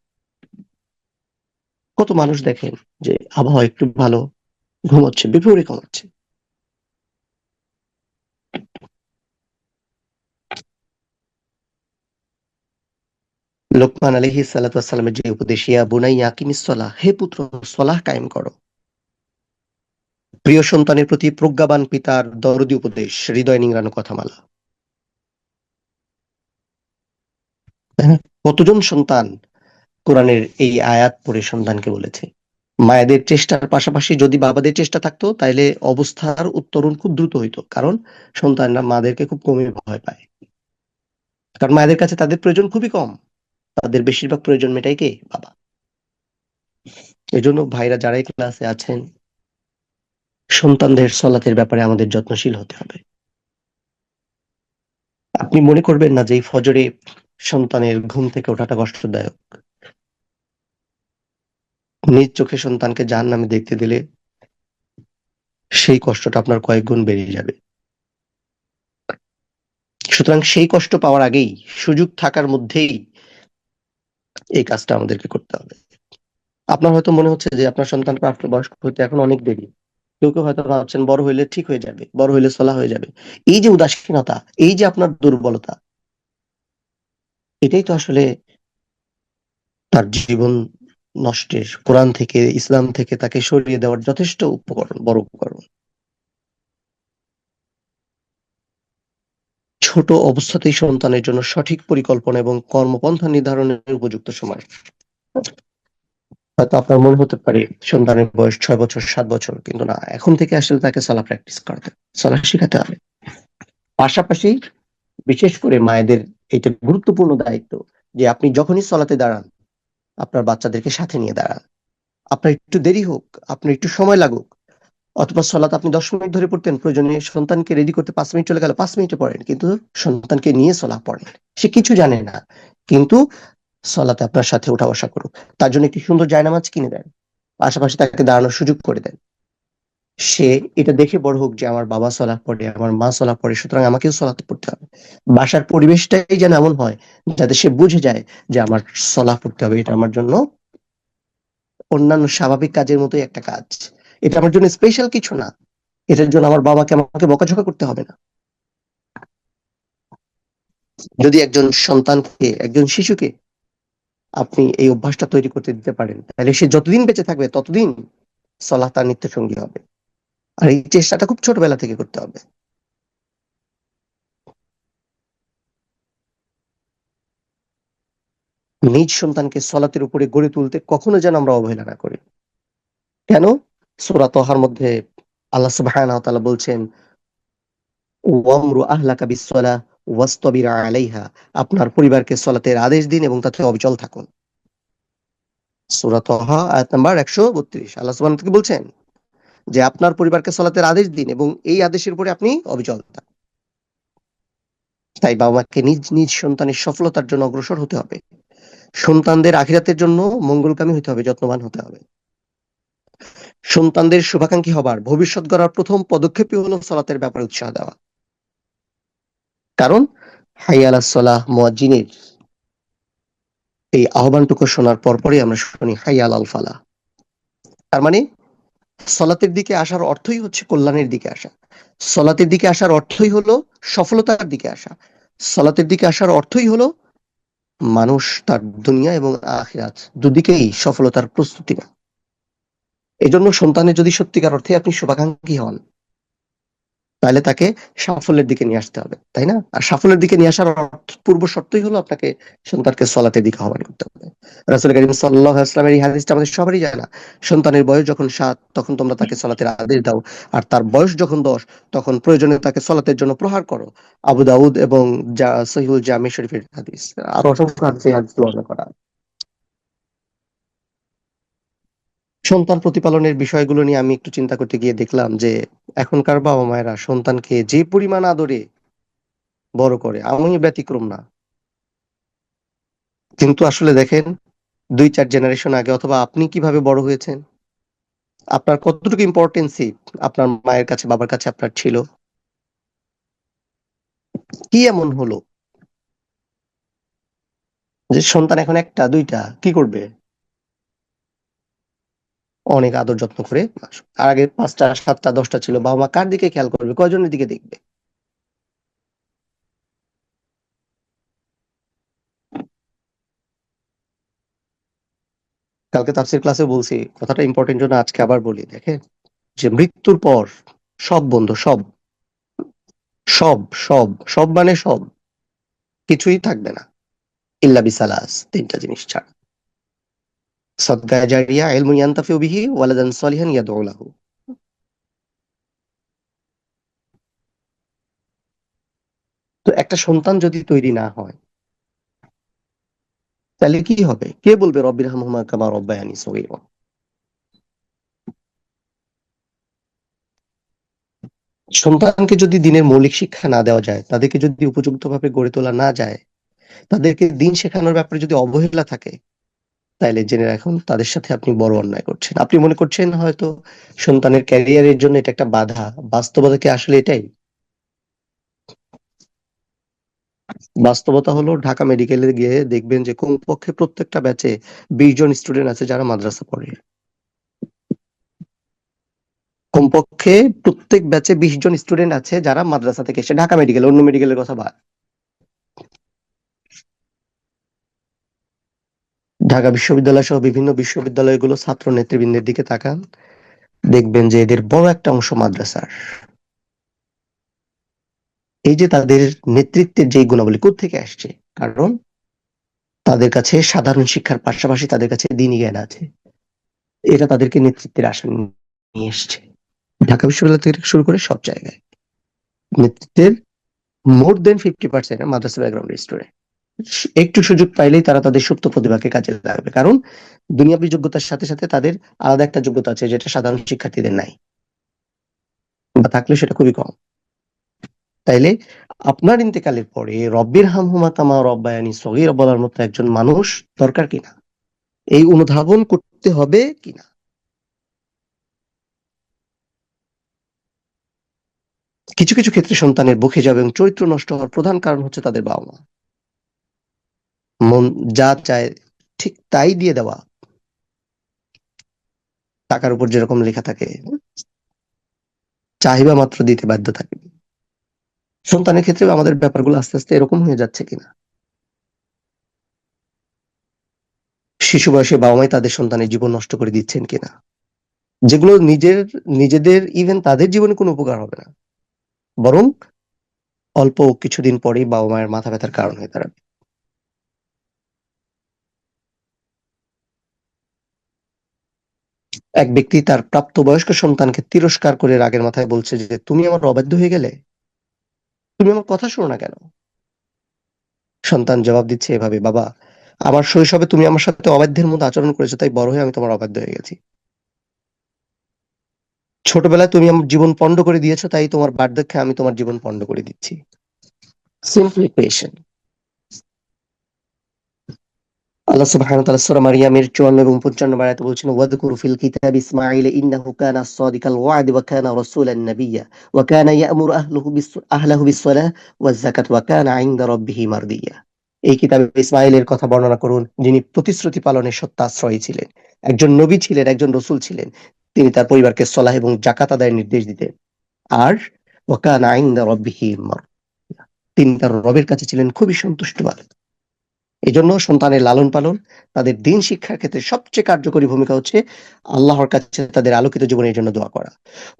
S1: কত মানুষ দেখেন যে আবহাওয়া একটু ভালো, ঘুমোচ্ছে, বিভোরে ঘুমাচ্ছে। লোকমান আলাইহিস সালাতু ওয়াস সালামের যে উপদেশ, ইয়া বুনাইয়া আকিমিস সালাহ, হে পুত্র সলাহ কায়েম করো। প্রিয় সন্তানের প্রতি প্রজ্ঞাবান পিতার দরদী উপদেশ, হৃদয় নিংড়ানো কথামালা। তাই না? কতজন সন্তান কোরআনের এই আয়াত পড়ে সন্তানকে বলেছে। মায়েদের চেষ্টার পাশাপাশি যদি বাবাদের চেষ্টা থাকতো, তাহলে অবস্থার উত্তরণ খুব দ্রুত হইতো। কারণ সন্তানরা মাদেরকে খুব কমই ভয় পায়, কারণ মায়েদের কাছে তাদের প্রয়োজন খুবই কম, তাদের বেশিরভাগ প্রয়োজন মেটায় কে? বাবা। এজন্য ভাইরা যারাই ক্লাসে আছেন, সন্তানদের সলাতের ব্যাপারে আমাদের যত্নশীল হতে হবে। আপনি মনে করবেন না যে এই ফজরে সন্তানের ঘুম থেকে ওঠাটা কষ্টদায়ক। নিজ চোখে সন্তানকে জাহান্নামে দেখতে দিলে সেই কষ্টটা আপনার কয়েক গুণ বেড়ে যাবে। সুতরাং সেই কষ্ট পাওয়ার আগেই, সুযোগ থাকার মধ্যেই এই কাজটা আমাদেরকে করতে হবে। আপনার হয়তো মনে হচ্ছে যে আপনার সন্তান প্রাপ্তবয়স্ক হতে এখন অনেক দেরি। কেউ কেউ হয়তো ভাবছেন বড় হইলে ঠিক হয়ে যাবে, বড় হইলে সলা হয়ে যাবে। এই যে উদাসীনতা, এই যে আপনার দুর্বলতা, এটাই তো আসলে তার জীবন নষ্টের, কোরআন থেকে, ইসলাম থেকে তাকে সরিয়ে দেওয়ার যথেষ্ট উপকরণ, বড় উপকরণ। ছোট অবস্থাতেই সন্তানের জন্য সঠিক পরিকল্পনা এবং কর্মপন্থা নির্ধারণের উপযুক্ত সময়। হয়তো আপনার মনে হতে পারে সন্তানের বয়স 6 বছর 7 বছর, কিন্তু না, এখন থেকে আসলে তাকে সলা প্র্যাকটিস করতে, সলা শিখাতে হবে। পাশাপাশি বিশেষ করে মায়েদের এটা গুরুত্বপূর্ণ দায়িত্ব যে আপনি যখনই সলাতে দাঁড়ান আপনার বাচ্চাদেরকে সাথে নিয়ে দাঁড়ান। আপনার একটু দেরি হোক, আপনার একটু সময় লাগুক, অথবা সলাত আপনি 10 মিনিট ধরে পড়তেন, প্রয়োজনে সন্তানকে রেডি করতে 5 মিনিট চলে গেল, 5 মিনিটে পড়েন, কিন্তু সন্তানকে নিয়ে সলা পড়েন। সে কিছু জানে না, কিন্তু সলাতে আপনার সাথে উঠা বসা করুক। তার জন্য একটি সুন্দর জায়নামাজ কিনে দেন, পাশাপাশি তাকে দাঁড়ানোর সুযোগ করে দেন। সে এটা দেখে বড় হোক যে আমার বাবা সলাৎ পড়ে, আমার মা সলাৎ পড়ে, সুতরাং আমাকেও সলাৎ পড়তে হবে। বাসার পরিবেশটাই যেন এমন হয় যাতে সে বুঝে যায় যে আমার সলাৎ পড়তে হবে, এটা আমার জন্য অন্যান্য স্বাভাবিক কাজের মতোই একটা কাজ, এটা আমার জন্য স্পেশাল কিছু না, এটার জন্য আমার বাবাকে আমাকে বকাঝকা করতে হবে না। যদি একজন সন্তানকে, একজন শিশুকে আপনি এই অভ্যাসটা তৈরি করতে দিতে পারেন, তাহলে সে যতদিন বেঁচে থাকবে ততদিন সলাৎ তার নিত্য সঙ্গী হবে। আর এই চেষ্টাটা খুব ছোটবেলা থেকে করতে হবে। নিজ সন্তানকে সলাতের উপরে গড়ে তুলতে কখনো যেন আমরা অবহেলা না করি। কেন? সূরা তহার মধ্যে আল্লাহ সুবহানাহু ওয়া তাআলা বলছেন, ওয়ামরু আহলাকা বিসসালাহ ওয়াসতাবির আলাইহা, আপনার পরিবারকে সলাতের আদেশ দিন এবং তাতে অবিচল থাকুন। সূরা তহা আয়াত নাম্বার 132। আল্লাহ সুবহানাহু ওয়া তাআলা বলছেন যে আপনার পরিবারকে সলাতের আদেশ দিন এবং এই আদেশের উপরে আপনি অবিচল থাকুন। তাই বাবা মাকে নিজ নিজ সন্তানের সফলতার জন্য অগ্রসর হতে হবে, সন্তানদের আখিরাতের জন্য মঙ্গলকামী হতে হবে, যত্নবান হতে হবে। সন্তানদের শুভাকাঙ্ক্ষী হবার, ভবিষ্যৎ গড়ার প্রথম পদক্ষেপই হলো সলাতের ব্যাপারে উৎসাহ দেওয়া। কারণ হাইয়া আলাস সালাহ মুয়াজ্জিনের এই আহ্বানটুকু শোনার পরপরই আমরা শুনি হাইয়া আলাল ফালাহ। তার মানে সলাতের দিকে আসার অর্থই হচ্ছে কল্যাণের দিকে আসা। সলাতের দিকে আসার অর্থই হলো সফলতার দিকে আসা। সলাতের দিকে আসার অর্থই হলো মানুষ তার দুনিয়া এবং আখিরাত দুদিকেই সফলতার প্রস্তুতি নেয়। এজন্য সন্তানের যদি সত্যিকার অর্থে আপনি শুভাকাঙ্ক্ষী হন, তাহলে তাকে সাফল্যের দিকে নিয়ে আসতে হবে, তাই না? আর সাফল্যের দিকে নিয়ে আসার পূর্ব শর্তই হলো আপনাকে সন্তানকে সলাতের দিকে আহ্বান করতে হবে। রাসূল কারীম সাল্লাল্লাহু আলাইহি ওয়াসাল্লামের এই হাদিসটা আমাদের সবারই জানা। সন্তানের বয়স যখন 7 তখন তোমরা তাকে সলাতের আদেশ দাও, আর তার বয়স যখন 10 তখন প্রয়োজনে তাকে সলাতের জন্য প্রহার করো। আবু দাউদ এবং সহিহুল জামি শরীফের হাদিস। আর অসংখ্য হাদিসে এই হাদিস বর্ণনা করা। সন্তান প্রতিপালনের বিষয়গুলো নিয়ে আমি একটু চিন্তা করতে গিয়ে দেখলাম যে এখনকার বাবা মায়েরা সন্তানকে যে পরিমাণ আদরে বড় করে, আমি ব্যতিক্রম না। কিন্তু আসলে দেখেন 2-4 জেনারেশন আগে অথবা আপনি কিভাবে বড় হয়েছেন, আপনার কতটুকু ইম্পর্টেন্সি আপনার মায়ের কাছে বাবার কাছে আপনার ছিল, কি এমন হলো যে সন্তান এখন একটা দুইটা কি করবে, অনেক আদর যত্ন করে। আর আগে 5টা 7টা 10টা ছিল, বাবা মা কার দিকে খেয়াল করবে, কয়জনের দিকে দেখবে? কালকে তাফসীর ক্লাসে বলছি, কথাটা ইম্পর্টেন্ট জন্য আজকে আবার বলি। দেখেন যে মৃত্যুর পর সব বন্ধ, সব সব সব সব মানে সব কিছুই থাকবে না, ইল্লা বিসালাস, 3টা জিনিস ছাড়া: সাদকা জারিয়া, ইলমুন ইয়ানতাফিউ বিহি, ওয়ালাদান সলিহান ইয়াদউ লাহু। তো একটা সন্তান যদি তৈরি না হয় তাহলে কি হবে? কে বলবে রব্বিরহামহুমা কামা রব্বায়ানি সগীরা? সন্তানকে যদি দিনের মৌলিক শিক্ষা না দেওয়া যায়, তাদেরকে যদি উপযুক্তভাবে গড়ে তোলা না যায়, তাদেরকে দিন শেখানোর ব্যাপারে যদি অবহেলা থাকে, তাইলে জেনে রাখুন তাদের সাথে আপনি বড় অন্যায় করছেন। আপনি মনে করছেন হয়তো সন্তানের ক্যারিয়ারের জন্য এটা একটা বাধা, বাস্তবতা কি আসলে এটাই? বাস্তবতা হলো ঢাকা মেডিকেলে গিয়ে দেখবেন যে কমপক্ষে প্রত্যেকটা ব্যাচে 20 জন স্টুডেন্ট আছে যারা মাদ্রাসা পড়ে। কমপক্ষে প্রত্যেক ব্যাচে 20 জন স্টুডেন্ট আছে যারা মাদ্রাসা থেকে এসে, ঢাকা মেডিকেল, অন্য মেডিকেলের কথা বাদ। ঢাকা বিশ্ববিদ্যালয় সহ বিভিন্ন বিশ্ববিদ্যালয়গুলো ছাত্র নেতৃবৃন্দের দিকে তাকান, দেখবেন যে এদের বড় একটা অংশ মাদ্রাসার। এই যে তাদের নেতৃত্বের যে গুণাবলী কোত্থেকে আসছে? কারণ তাদের কাছে সাধারণ শিক্ষার পাশাপাশি তাদের কাছে দ্বীনি জ্ঞান আছে। এটা তাদেরকে নেতৃত্বের আসনে নিয়ে এসছে। ঢাকা বিশ্ববিদ্যালয় থেকে শুরু করে সব জায়গায় নেতৃত্বের মোর দেন 50% মাদ্রাসা ব্যাকগ্রাউন্ড স্টুডেন্ট। একটু সুযোগ পাইলেই তারা তাদের সুপ্ত প্রতিভাকে কাজে লাগাবে, কারণ দুনিয়াবী যোগ্যতার সাথে সাথে তাদের আলাদা একটা যোগ্যতা আছে যেটা সাধারণ শিক্ষার্থীদের নাই, বা থাকলে সেটা খুবই কম। তাইলে আপনার ইন্তেকালের পরে রব্বির হামহুমা কামা রব্বায়ানি সগীরা বলার মতো একজন মানুষ দরকার কিনা, এই অনুধাবন করতে হবে কিনা। কিছু কিছু ক্ষেত্রে সন্তানের বকে যাবে এবং চরিত্র নষ্ট হওয়ার প্রধান কারণ হচ্ছে তাদের বাবা মা। মন যা চায় ঠিক তাই দিয়ে দেওয়া, টাকার উপর যেরকম লেখা থাকে, চাহিদা মাত্র দিতে বাধ্য থাকে। সন্তানের ক্ষেত্রে আমাদের ব্যাপারগুলো আস্তে আস্তে এরকম হয়ে যাচ্ছে কিনা। শিশু বয়সে বাবা মাই তাদের সন্তানের জীবন নষ্ট করে দিচ্ছেন কিনা, যেগুলো নিজেদের ইভেন তাদের জীবনে কোনো উপকার হবে না, বরং অল্প কিছুদিন পরেই বাবা মায়ের মাথা ব্যথার কারণ হয়ে দাঁড়াবে। এক ব্যক্তি তার প্রাপ্তবয়স্ক সন্তানকে তিরস্কার করে রাগের মাথায় বলছে যে, তুমি আমার অবাধ্য হয়ে গেলে, তুমি আমার কথা শোনো না কেন? সন্তান জবাব দিচ্ছে এভাবে, বাবা, আমার শৈশবে তুমি আমার সাথে অবাধ্যের মতো আচরণ করেছো, তাই বড় হয়ে আমি তোমার অবাধ্য হয়ে গেছি। ছোটবেলায় তুমি আমার জীবন পণ্ড করে দিয়েছো, তাই তোমার বার্ধক্যে আমি তোমার জীবন পণ্ড করে দিচ্ছি। Simply patient. আল্লাহ সুবহানাহু ওয়া তাআলা সূরা মারইয়ামের ৫৪ এবং ৫৫ আয়াতে বলছেন, ওয়াযকুর ফিল কিতাবি ইসমাঈল ইন্নাহু কানা সাদিকাল ওয়া'দি ওয়া কানা রাসূলান নাবিয়্যা ওয়া কানা ইয়া'মুরু আহলাহু বিস-সালাহ ওয়াজ যাকাত ওয়া কানা 'ইনদা রাব্বিহি মারদিয়্যা। এই কিতাবে ইসমাঈলের কথা বর্ণনা করুন, যিনি প্রতিশ্রুতি পালনের সত্যাশ্রয়ী ছিলেন, একজন নবী ছিলেন, একজন রাসূল ছিলেন। তিনি তার পরিবারকে সলাহ এবং যাকাত আদায়ের নির্দেশ দিতেন। আর ওয়া কানা 'ইনদা রাব্বিহি মারদিয়্যা, তিনি তার রবের কাছে ছিলেন খুবই সন্তুষ্টবান। এজন্য সন্তানের লালন পালন, তাদের দিন শিক্ষার ক্ষেত্রে সবচেয়ে কার্যকরী ভূমিকা হচ্ছে আল্লাহর কাছে তাদের আলোকিত জীবনের জন্য দোয়া করা,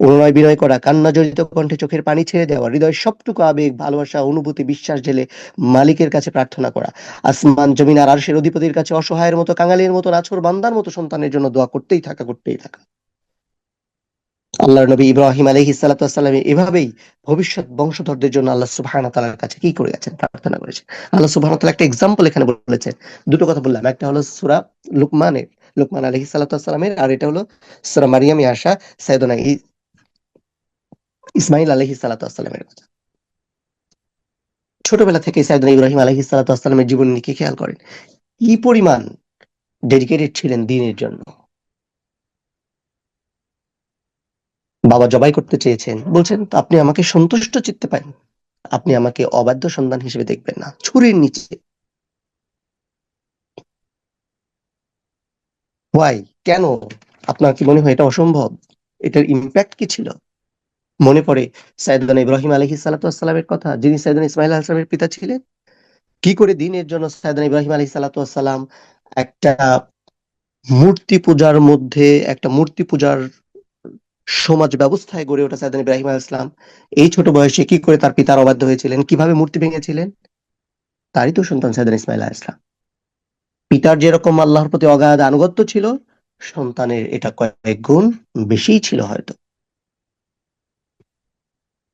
S1: অনুনয় বিনয় করা, কান্না জড়িত কণ্ঠে চোখের পানি ছেড়ে দেওয়া, হৃদয়ের সবটুকু আবেগ, ভালোবাসা, অনুভূতি, বিশ্বাস ঢেলে মালিকের কাছে প্রার্থনা করা, আসমান জমিন আর আরশের অধিপতির কাছে অসহায়ের মতো, কাঙালের মতো, নাছোড় বান্দার মতো সন্তানের জন্য দোয়া করতেই থাকা, করতেই থাকা। আল্লাহর নবী ইব্রাহিম আলাইহিস সালাতু ওয়াস সালাম এভাবেই ভবিষ্যৎ বংশধরদের জন্য আল্লাহ সুবহানাহু ওয়া তাআলার কাছে কি করে গেছেন, প্রার্থনা করেছেন। আল্লাহ সুবহানাহু ওয়া তাআলা একটা এক্সাম্পল এখানে বলেছেন। দুটো কথা বললাম, একটা হলো সূরা লুকমানের, লুকমান আলাইহিস সালাতু ওয়াস সালামের, আর এটা হলো সূরা মারইয়ামে আসা সাইয়েদনা ইসমাঈল আলাইহিস সালাতু ওয়াস সালামের কথা। ছোটবেলা থেকে সাইয়েদনা ইব্রাহিম আলাইহিস সালাতু ওয়াস সালামের জীবন নিয়ে খেয়াল করেন, কি পরিমাণ ডেডিকেটেড ছিলেন দ্বীনের জন্য। বাবা জবাই করতে চেয়েছেন, বলছেন, আপনি আমাকে সন্তুষ্ট চিত্তে পান, আপনি আমাকে অবাধ্য সন্তান হিসেবে দেখবেন না, ছুরির নিচে। হোয়াই? কেন? আপনার কি মনে হয় এটা অসম্ভব? এটার ইম্প্যাক্ট কি ছিল? মনে পড়ে সাইয়েদনা ইব্রাহিম আলাইহিস সালাতু ওয়াস সালামের কথা, যিনি সাইয়েদনা ইসমাঈল আলাইহিস সালামের পিতা ছিলেন। কি করে দ্বীনের জন্য সাইয়েদনা ইব্রাহিম আলাইহিস সালাতু ওয়াস সালাম একটা মূর্তি পূজার মধ্যে, একটা মূর্তি পূজার সমাজ ব্যবস্থায় গড়ে ওঠা সাইয়েদনা ইব্রাহিম আলাইহিস সালাম এই ছোট বয়সে কি করে তার পিতার অবাধ্য হয়েছিলেন, কিভাবে মূর্তি ভেঙেছিলেন? তারই তো সন্তান সাইয়েদনা ইসমাঈল আলাইহিস সালাম। পিতার যেরকম আল্লাহর প্রতি অগাধ আনুগত্য ছিল, সন্তানের এটা কয়েক গুণ বেশিই ছিল হয়তো।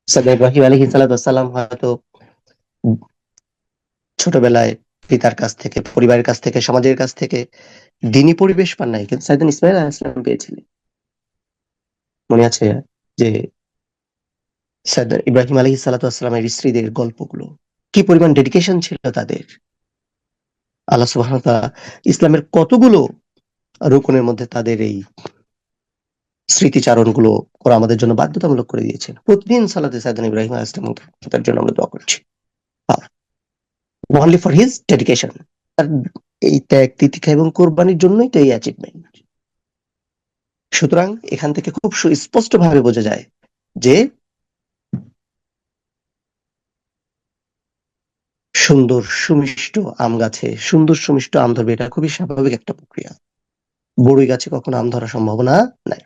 S1: সাইয়েদনা ইব্রাহিম আলাইহিস সালাতু ওয়াস সালাম হয়তো ছোটবেলায় পিতার কাছ থেকে, পরিবারের কাছ থেকে, সমাজের কাছ থেকে দ্বীনি পরিবেশ পান নাই, কিন্তু সাইয়েদনা ইসমাঈল আলাইহিস সালাম পেয়েছিলেন। মনে আছে যে সাইয়েদনা ইব্রাহিম আলাইহিস সালাতু ওয়াস সালামের স্ত্রীদের গল্পগুলো, কি পরিমাণ ডেডিকেশন ছিল তাদের। আল্লাহ সুবহানাহু ওয়া তাআলা ইসলামের কতগুলো রুকনের মধ্যে তাদের এই স্মৃতিচারণগুলো করা আমাদের জন্য বাধ্যতামূলক করে দিয়েছেন। প্রতিদিন সালাতে সাইয়েদনা ইব্রাহিম আলাইহিস সালাম তার জন্য আমরা দোয়া করছি। Only for his dedication. তার এই ত্যাগ, তিতিক্ষা এবং কোরবানির জন্যই তো এই অ্যাচিভমেন্ট। সুতরাং এখান থেকে খুব সুস্পষ্ট ভাবে বোঝা যায় যে সুন্দর সুমিষ্ট আম গাছে সুন্দর সুমিষ্ট আম ধরবে, এটা খুবই স্বাভাবিক একটা প্রক্রিয়া। বড়ই গাছে কখনো আম ধরার সম্ভাবনা নাই,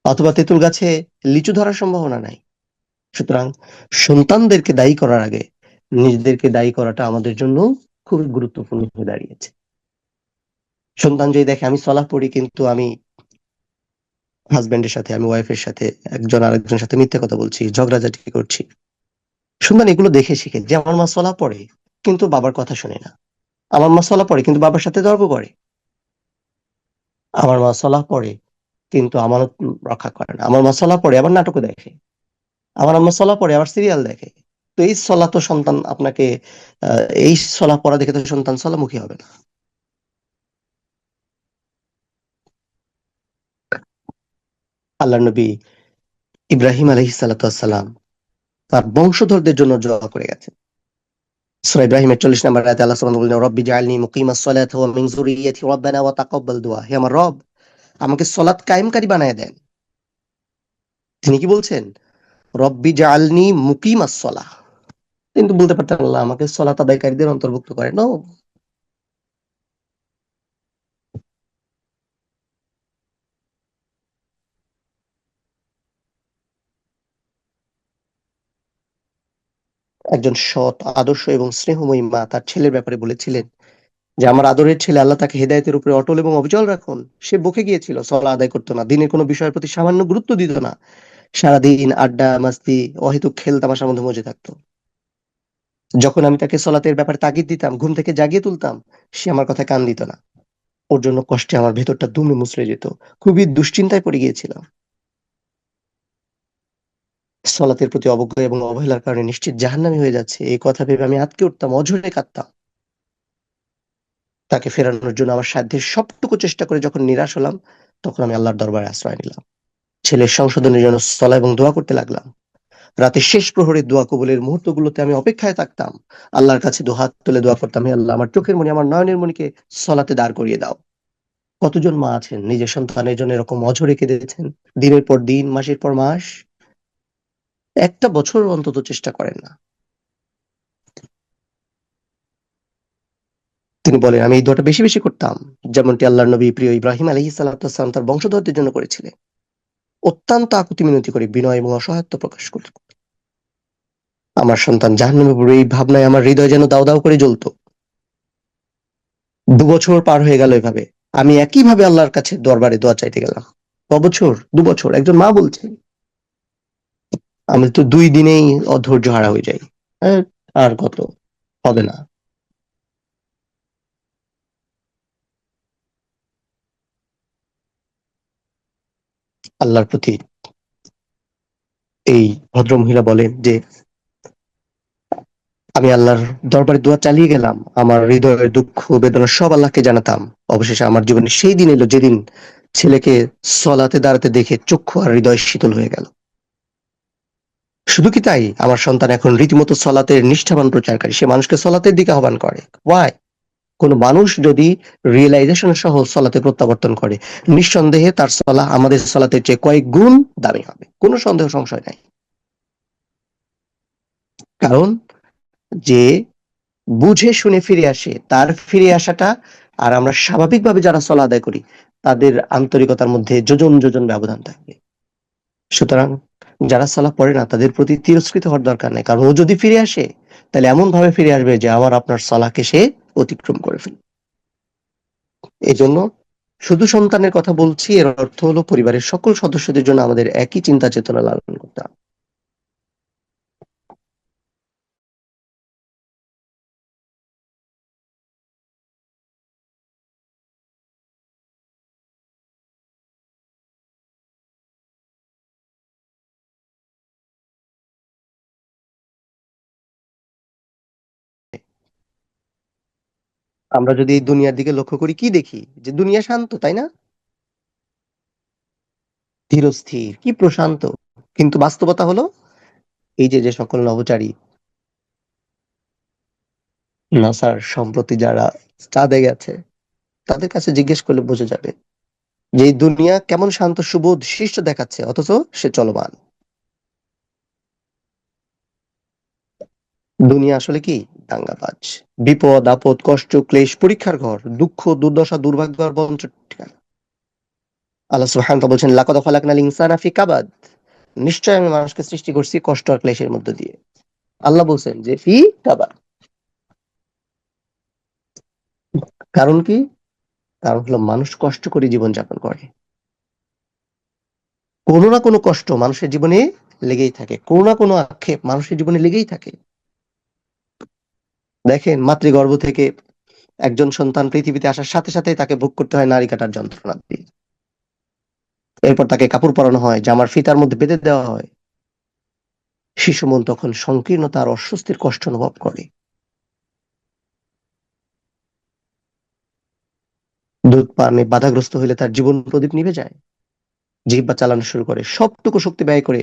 S1: অথবা তেঁতুল গাছে লিচু ধরার সম্ভাবনা নাই। সুতরাং সন্তানদেরকে দায়ী করার আগে নিজেদেরকে দায়ী করাটা আমাদের জন্য খুবই গুরুত্বপূর্ণ হয়ে দাঁড়িয়েছে। সন্তান যদি দেখে আমি সলাহ পড়ি কিন্তু আমি হাজবেন্ডের সাথে, আমি ওয়াইফের সাথে, একজন আরেকজনের সাথে মিথ্যে কথা বলছি, ঝগড়াঝাটি করছি, সন্তান এগুলো দেখে শিখে যে আমার মা সলাহ পড়ে কিন্তু বাবার কথা শুনে না, আমার মা সলাহ পড়ে কিন্তু বাবার সাথে তর্ক করে, আমার মা সলাহ পড়ে কিন্তু আমানত রক্ষা করে না, আমার মা সলাহ পড়ে আবার নাটকও দেখে, আমার আম্মা সলাহ পড়ে আবার সিরিয়াল দেখে। তো এই সলাহ তো সন্তান আপনাকে এই সলাহ পড়া দেখে তো সন্তান সলামুখী হবে না। আল্লাহ নবী ইব্রাহিম আলাইহিস সালাতু ওয়াস সালাম তার বংশধরদের জন্য দোয়া করে গেছেন। সূরা ইব্রাহিমের 40 নম্বর আয়াতে আল্লাহ সুবহানাহু ওয়া তাআলা বলেন, রব্বি জাআলনি মুকিমাস সালাতি ওয়া মিন যুররিয়্যাতি রব্বানা ওয়া তাকাব্বাল দুআ। হে আমার রব, আমাকে সালাত কায়েমকারী বানায় দেন। তিনি কি বলছেন? রব্বি জাআলনি মুকিমাস সালাহ। কিন্তু বলতে পারতেন আল্লাহ আমাকে সালাত আদায়কারীদের অন্তর্ভুক্ত করেন। নো, একজন সৎ, আদর্শ এবং স্নেহময়ী মা তার ছেলের ব্যাপারে বলেছিলেন যে আমার আদরের ছেলে, আল্লাহ তাকে হেদায়েতের উপরে অটল এবং অবিচল রাখুন। সে বকে গিয়েছিল, সালাত আদায় করতো না, দিনের কোনো বিষয়ের প্রতি সামান্য গুরুত্ব দিত না, সারাদিন আড্ডা মাস্তি অহেতুক খেল তামাশার মধ্যে মজে থাকতো। যখন আমি তাকে সলাতের ব্যাপারে তাগিদ দিতাম, ঘুম থেকে জাগিয়ে তুলতাম, সে আমার কথায় কান দিত না। ওর জন্য কষ্টে আমার ভেতরটা দুমড়ে মুচড়ে যেত, খুবই দুশ্চিন্তায় পড়ে গিয়েছিলাম। সলাতের প্রতি অবজ্ঞা এবং অবহেলার কারণে নিশ্চিত জাহান্নামী হয়ে যাচ্ছে এই কথা ভেবে আমি আঁতকে উঠতাম, অঝরে কাঁদতাম। তাকে ফেরানোর জন্য আমার সাধ্যের সবটুকু চেষ্টা করে যখন নিরাশ হলাম, তখন আমি আল্লাহর দরবারে আশ্রয় নিলাম। ছেলের সংশোধনের জন্য সলা এবং দোয়া করতে লাগলাম। রাতের শেষ প্রহরের দোয়া কবুলের মুহূর্তগুলোতে আমি অপেক্ষায় থাকতাম, আল্লাহর কাছে দুহাত তুলে দোয়া করতাম, হে আল্লাহ, আমার চোখের মণি, আমার নয়নের মণিকে সলাতে দাঁড় করিয়ে দাও। কতজন মা আছেন নিজের সন্তানের জন্য এরকম অঝরে কেঁদেছেন, দিনের পর দিন, মাসের পর মাস, একটা বছর অন্তত চেষ্টা করেন না। তিনি বলেন আমি এই দোয়াটা বেশি বেশি করতাম, যেমনটি আল্লাহর নবী প্রিয় ইব্রাহিম আলাইহিস সালাতু ওয়াস সালাম তার বংশধরদের জন্য করেছিলেন। অত্যন্ত আকুতি মিনতি করে বিনয় এবং অসহায়ত্ব প্রকাশ করত। আমার সন্তান জাহান্নামে পড়বে এই ভাবনায় আমার হৃদয় যেন দাউ দাউ করে জ্বলতো। 2 বছর পার হয়ে গেল এভাবে, আমি একইভাবে আল্লাহর কাছে দরবারে দোয়া চাইতে গেলাম। বছর 2 বছর, একজন মা বলছেন। আমি তো 2 দিনেই অধৈর্য হারা হয়ে যাই। আহ, আর কত, হবে না। আল্লাহর প্রতি এই ভদ্রমহিলা বলেন যে আমি আল্লাহর দরবারে দোয়া চালিয়ে গেলাম, আমার হৃদয়ের দুঃখ বেদনা সব আল্লাহকে জানাতাম। অবশেষে আমার জীবনে সেই দিন এলো যেদিন ছেলেকে সলাতে দাঁড়াতে দেখে চক্ষু আর হৃদয় শীতল হয়ে গেল। শুধু কি তাই, আমার সন্তান এখন রীতিমতো সলাতের নিষ্ঠাবান প্রচারকারী, সে মানুষকে সলাতের দিকে আহ্বান করে। ওয়াই? কোন মানুষ যদি রিয়েলাইজেশন সহ সলাতে প্রত্যাবর্তন করে, নিঃসন্দেহে তার সলাহ আমাদের সলাতের চেয়ে কয়েক গুণ দামি হবে, কোনো সন্দেহ সংশয় নাই। কারণ যে বুঝে শুনে ফিরে আসে তার ফিরে আসাটা, আর আমরা স্বাভাবিকভাবে যারা সলা আদায় করি তাদের আন্তরিকতার মধ্যে যোজন যোজন ব্যবধান থাকবে। সুতরাং যারা সালাহ পড়ে না তাদের প্রতি তিরস্কৃত হওয়ার দরকার নেই, কারণ ও যদি ফিরে আসে তাহলে এমন ভাবে ফিরে আসবে যে আমার আপনার সালাহকে সে অতিক্রম করে ফেলবে। এই জন্য শুধু সন্তানের কথা বলছি, এর অর্থ হলো পরিবারের সকল সদস্যদের জন্য আমাদের একই চিন্তা চেতনা লালন করতে হবে। আমরা যদি এই দুনিয়ার দিকে লক্ষ্য করি কি দেখি, যে দুনিয়া শান্ত, তাই না? ধীরস্থির, কি প্রশান্ত। কিন্তু বাস্তবতা হলো এই যে যে সকল নভোচারী নাসার সম্প্রতি যারা চাঁদে গেছে, তাদের কাছে জিজ্ঞেস করলে বোঝা যাবে যে এই দুনিয়া কেমন শান্ত সুবোধ শিষ্ট দেখাচ্ছে, অথচ সে চলমান। দুনিয়া আসলে কি? দাঙ্গাবাজ, বিপদ আপদ কষ্ট ক্লেশ পরীক্ষার ঘর, দুঃখ দুর্দশা দুর্ভাগ্য আর বঞ্চনার ঠিকানা। আল্লাহ সুবহানাহু ওয়া তাআলা বলছেন লাকাদ খালাকনাল ইনসানা ফি কাবাদ। নিশ্চয় আমি মানুষকে সৃষ্টি করছি কষ্ট আর ক্লেশের মধ্য দিয়ে। আল্লাহ বলছেন যে ফি কাবার। কারণ কি? কারণ হলো মানুষ কষ্ট করে জীবনযাপন করে। কোনো না কোনো কষ্ট মানুষের জীবনে লেগেই থাকে, কোনো না কোনো আক্ষেপ মানুষের জীবনে লেগেই থাকে। দেখেন, মাতৃগর্ভ থেকে একজন সন্তান পৃথিবীতে আসার সাথে সাথে তাকে ভোগ করতে হয় নারী কাটার যন্ত্রণা দিয়ে। এরপর তাকে কাপড় পরানো হয়, জামার ফিতার মধ্যে বেঁধে দেওয়া হয়। শিশু মন তখন সংকীর্ণতা আর অস্বস্তির কষ্ট অনুভব করে। দুধ পানে বাধাগ্রস্ত হইলে তার জীবন প্রদীপ নিভে যায়। জিহ্বা চালানো শুরু করে, সবটুকু শক্তি ব্যয় করে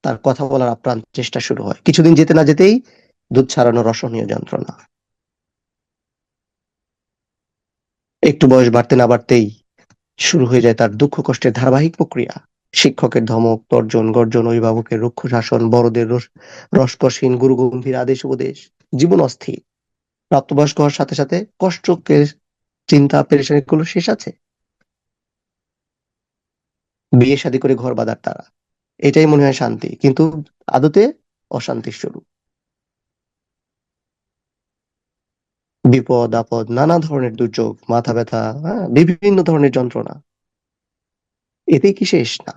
S1: তার কথা বলার আপ্রাণ চেষ্টা শুরু হয়। কিছুদিন যেতে না যেতেই দুধ ছাড়ানোর রসনীয় যন্ত্রণা। একটু বয়স বাড়তে না বাড়তেই শুরু হয়ে যায় তার দুঃখ কষ্টের ধারাবাহিক প্রক্রিয়া। শিক্ষকের ধমক, তর্জন গর্জন, অভিভাবকের রুক্ষ শাসন, বড়দের রসকসহীন গুরু গম্ভীর আদেশ উপদেশ। জীবন অস্থির। প্রাপ্তবয়স্ক হওয়ার সাথে সাথে কষ্ট, চিন্তা, পেরেশানি গুলো শেষ আছে। বিয়ে শাদী করে ঘর বাঁধার তারা, এটাই মনে হয় শান্তি, কিন্তু আদতে অশান্তির শুরু। বিপদ আপদ, নানা ধরনের দুর্যোগ, মাথা ব্যথা, হ্যাঁ, বিভিন্ন ধরনের যন্ত্রণা, এতেই কি শেষ? না।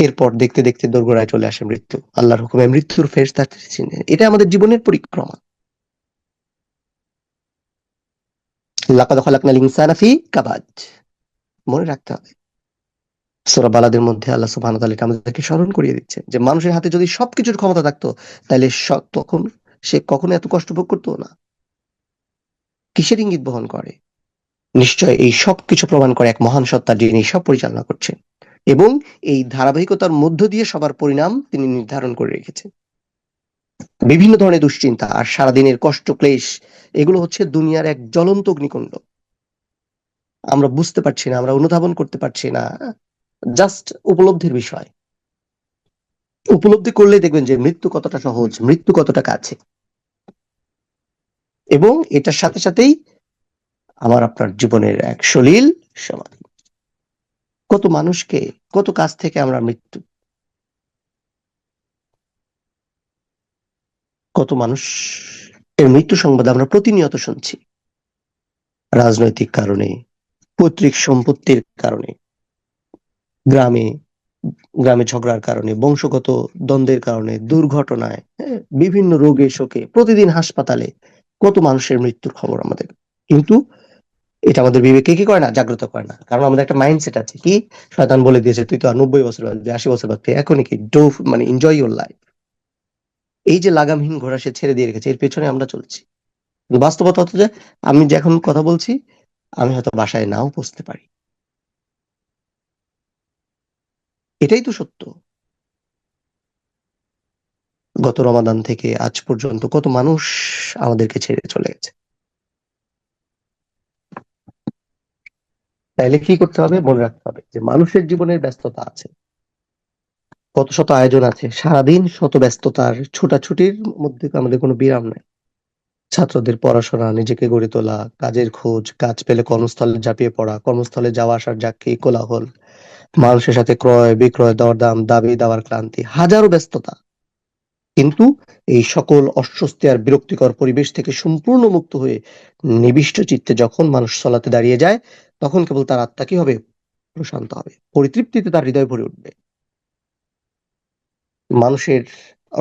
S1: এরপর দেখতে দেখতে দোরগোড়ায় চলে আসে মৃত্যু। আল্লাহর হুকুমে মৃত্যুর ফেরেশতা আসতেছেন। এটা আমাদের জীবনের পরিক্রমা। লাকাদ খালাকনাল ইনসানা ফি কাবাদ। মনে রাখতে হবে। সূরা বালাদের মধ্যে আল্লাহ সুবহানাহু ওয়া তাআলা এটা আমাদেরকে স্মরণ করিয়ে দিচ্ছেন যে মানুষের হাতে যদি সবকিছুর ক্ষমতা থাকতো, তাহলে তখন সে কখনো এত কষ্ট ভোগ করতো না। কিসের ইঙ্গিত বহন করে? নিশ্চয় এই সবকিছু প্রমাণ করে এক মহান সত্তা যিনি সব পরিচালনা করছেন, এবং এই ধারাবাহিকতার মধ্য দিয়ে সবার পরিণাম তিনি নির্ধারণ করে রেখেছেন। বিভিন্ন ধরনের দুশ্চিন্তা আর সারাদিনের কষ্ট ক্লেশ, এগুলো হচ্ছে দুনিয়ার এক জ্বলন্ত অগ্নিকুণ্ড। আমরা বুঝতে পারছি না, আমরা অনুধাবন করতে পারছি না। জাস্ট উপলব্ধির বিষয়। উপলব্ধি করলেই দেখবেন যে মৃত্যু কতটা সহজ, মৃত্যু কতটা কাছে। এবং এটার সাথে সাথেই আমার আপনার জীবনের এক সলিল সমাধি। কত মানুষকে, কত কাছ থেকে আমরা মৃত্যু, কত মানুষ এর মৃত্যু সংবাদ আমরা প্রতিনিয়ত শুনছি। রাজনৈতিক কারণে, পৈতৃক সম্পত্তির কারণে, গ্রামে গ্রামে ঝগড়ার কারণে, বংশগত দ্বন্দ্বের কারণে, দুর্ঘটনায়, হ্যাঁ, বিভিন্ন রোগে শোকে প্রতিদিন হাসপাতালে কত মানুষের মৃত্যুর খবর আমাদের। কিন্তু এটা আমাদের বিবেকে কি করে না, জাগ্রত করে না। কারণ আমাদের একটা মাইন্ডসেট আছে কি, শয়তান বলে দিয়েছে তুই তো আর 90 বছর বাঁচবি, 80 বছর বাঁচবি, এখনই কি ডো, মানে এনজয় ইউর লাইফ। এই যে লাগামহীন ঘোড়া সে ছেড়ে দিয়ে রেখেছে, এর পেছনে আমরা চলছি। কিন্তু বাস্তবতা হচ্ছে যে আমি যে এখন কথা বলছি, আমি হয়তো বাসায় নাও পৌঁছতে পারি। এটাই তো সত্য। গত রমাদান থেকে আজ পর্যন্ত কত মানুষ আমাদেরকে ছেড়ে চলে গেছে। তাইলে কি করতে হবে? মনে রাখতে হবে যে মানুষের জীবনের ব্যস্ততা আছে, কত শত আয়োজন আছে, সারাদিন শত ব্যস্ততার ছোটাছুটির মধ্যে আমাদের কোনো বিরাম নাই। ছাত্রদের পড়াশোনা, নিজেকে গড়ে তোলা, কাজের খোঁজ, কাজ পেলে কর্মস্থলে ঝাঁপিয়ে পড়া, কর্মস্থলে যাওয়া আসার যাকে কোলাহল, মানুষের সাথে ক্রয় বিক্রয়, দরদাম, দাবি দাওয়ার ক্লান্তি, হাজারো ব্যস্ততা। কিন্তু এই সকল অস্বস্তি আর বিরক্তিকর পরিবেশ থেকে সম্পূর্ণ মুক্ত হয়ে নিবিষ্ট চিত্তে যখন মানুষ সলাতে দাঁড়িয়ে যায়, তখন কেবল তার আত্মা কি হবে? প্রশান্ত হবে, পরিতৃপ্তিতে তার হৃদয় ভরে উঠবে। মানুষের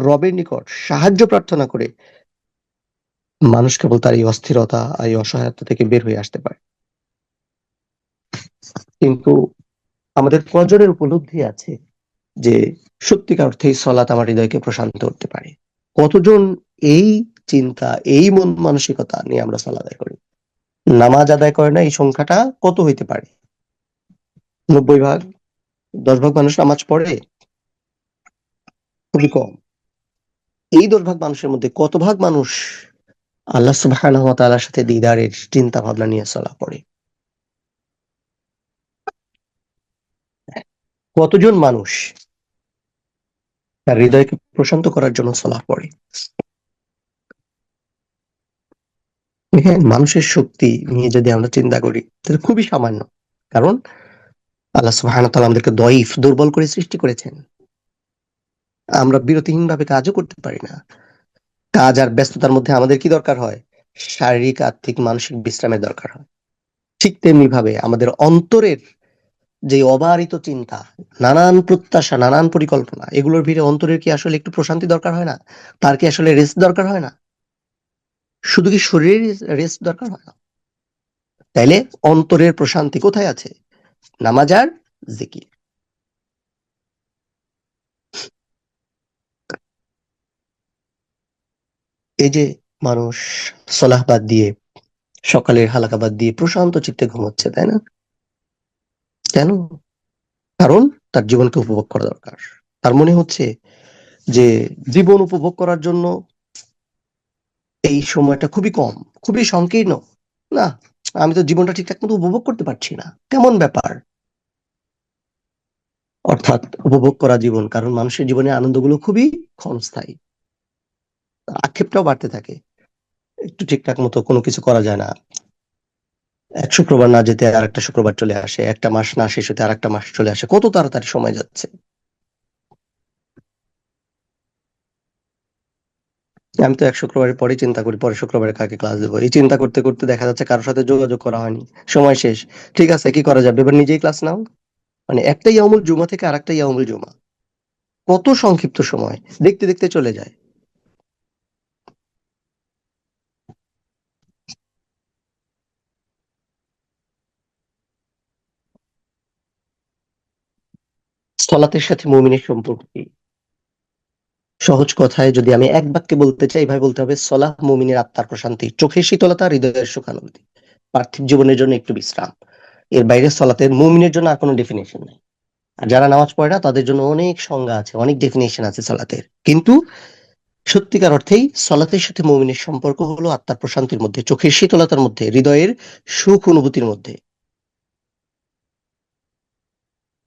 S1: রবের নিকট সাহায্য প্রার্থনা করে মানুষ কেবল তার এই অস্থিরতা আর এই অসহায়তা থেকে বের হয়ে আসতে পারে। কিন্তু আমাদের কজনের উপলব্ধি আছে যে সত্যিকার অর্থেই সলাত আমার হৃদয়কে প্রশান্ত করতে পারে? কতজন এই চিন্তা, এই মন মানসিকতা নিয়ে আমরা সালাত আদায় করি? নামাজ আদায় করে না, এই সংখ্যাটা কত হইতে পারে? 90 ভাগ, 10 ভাগ মানুষ নামাজ পড়ে? খুবই কম। এই 10 ভাগ মানুষের মধ্যে কত ভাগ মানুষ আল্লাহ সুবহানাহু ওয়া তাআলার সাথে দিদারের চিন্তা ভাবনা নিয়ে চলা পড়ে? কতজন মানুষ তার হৃদয়কে প্রশান্ত করার জন্য সলাহ পড়ে? হ্যাঁ, মানুষের শক্তি নিয়ে যদি আমরা চিন্তা করি তাহলে খুবই সামান্য। কারণ আল্লাহ সুবহানাহু ওয়া তাআলা আমাদেরকে দয়ীফ, দুর্বল করে সৃষ্টি করেছেন। আমরা বিরতিহীনভাবে কাজও করতে পারি না। কাজ আর ব্যস্ততার মধ্যে আমাদের কি দরকার হয়? শারীরিক, আর্থিক, মানসিক বিশ্রামের দরকার হয়। ঠিক তেমনিভাবে আমাদের অন্তরের যে অবারিত চিন্তা, নানান প্রত্যাশা, নানান পরিকল্পনা, এগুলোর ভিড়ে অন্তরের কি আসলে একটু প্রশান্তি দরকার হয় না? তার কি আসলে রেস্ট দরকার হয় না? শুধু কি শরীরেরই রেস্ট দরকার হয় না? তাইলে অন্তরের প্রশান্তি কোথায় আছে? নামাজ আর জিকির। এই যে মানুষ সলাহ বাদ দিয়ে, সকালের হালাকা বাদ দিয়ে প্রশান্ত চিত্তে ঘুমোচ্ছে, তাই না? কেন? কারণ তার জীবনকে উপভোগ করা দরকার। তার মনে হচ্ছে যে জীবন উপভোগ করার জন্য এই সময়টা খুবই কম, খুবই সংকীর্ণ। না, আমি তো জীবনটা ঠিকঠাক মতো উপভোগ করতে পারছি না। কেমন ব্যাপার? অর্থাৎ উপভোগ করা জীবন, কারণ মানুষের জীবনে আনন্দগুলো খুবই ক্ষণস্থায়ী। আক্ষেপটাও বাড়তে থাকে। একটু ঠিকঠাক মতো কোনো কিছু করা যায় না। এক শুক্রবার না যেতে আরেকটা শুক্রবার চলে আসে। একটা মাস না শেষ হতে আরেকটা মাস চলে আসে। কত তাড়াতাড়ি সময় যাচ্ছে। আমি তো এক শুক্রবারের পরেই চিন্তা করি পরের শুক্রবারে কাকে ক্লাস দেবো। এই চিন্তা করতে করতে দেখা যাচ্ছে কারোর সাথে যোগাযোগ করা হয়নি। সময় শেষ। ঠিক আছে, কি করা যাবে? এবার নিজেই ক্লাস নাও। মানে একটা ইয়াউমুল জুমা থেকে আরেকটা ইয়াউমুল জুমা। কত সংক্ষিপ্ত সময়। দেখতে দেখতে চলে যায়। সলাতের সাথে মুমিনের সম্পর্ক কি? সহজ কথায় যদি আমি এক বাক্যে বলতে চাই, ভাই বলতে হবে সলাহ মুমিনের আত্মার প্রশান্তি, চোখের শীতলতা, হৃদয়ের সুখানুভূতি, পার্থিব জীবনের জন্য একটু বিশ্রাম। এর বাইরে সলাতের মুমিনের জন্য আর কোনো ডেফিনেশন নাই। আর যারা নামাজ পড়ে না তাদের জন্য অনেক সংজ্ঞা আছে, অনেক ডেফিনেশন আছে সলাতের। কিন্তু সত্যিকার অর্থেই সলাতের সাথে মুমিনের সম্পর্ক হলো আত্মার প্রশান্তির মধ্যে, চোখের শীতলতার মধ্যে, হৃদয়ের সুখ অনুভূতির মধ্যে।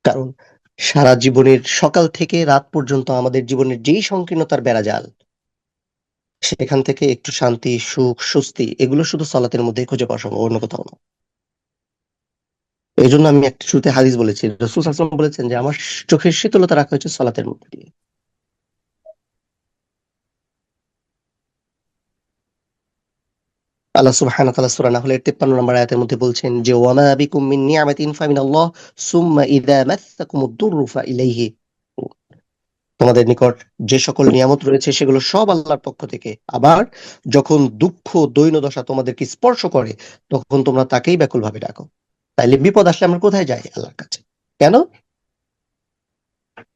S1: কারণ সারা জীবনের সকাল থেকে রাত পর্যন্ত আমাদের জীবনের যেই সংকীর্ণতার বেড়াজাল, সেখান থেকে একটু শান্তি, সুখ, স্বস্তি এগুলো শুধু সলাতের মধ্যেই খুঁজে পাওয়া সম্ভব, অন্য কোথাও না। এই জন্য আমি একটা শুরুতে হাদিস বলেছি, রাসূল সাল্লাল্লাহু আলাইহি ওয়াসাল্লাম বলেছেন যে আমার চোখের শীতলতা রাখা হয়েছে সলাতের মধ্যে দিয়ে। আল্লাহ সুবহানাহু ওয়া তাআলা সূরা নাহলের 53 নম্বর আয়াতের মধ্যে বলছেন যে ওয়ামা বিকুম মিন নি'মাতিন ফামিনাল্লাহ সুম্মা ইযা মাসসাকুমুদ দুররু ফাইলাইহি। তোমাদের নিকট যে সকল নিয়ামত রয়েছে সেগুলো সব আল্লাহর পক্ষ থেকে। আবার যখন দুঃখ দৈন্যদশা তোমাদেরকে স্পর্শ করে তখন তোমরা তাকেই ব্যাকুলভাবে ডাকো। তাইলে বিপদ আসলে আমরা কোথায় যাই? আল্লাহর কাছে। কেন?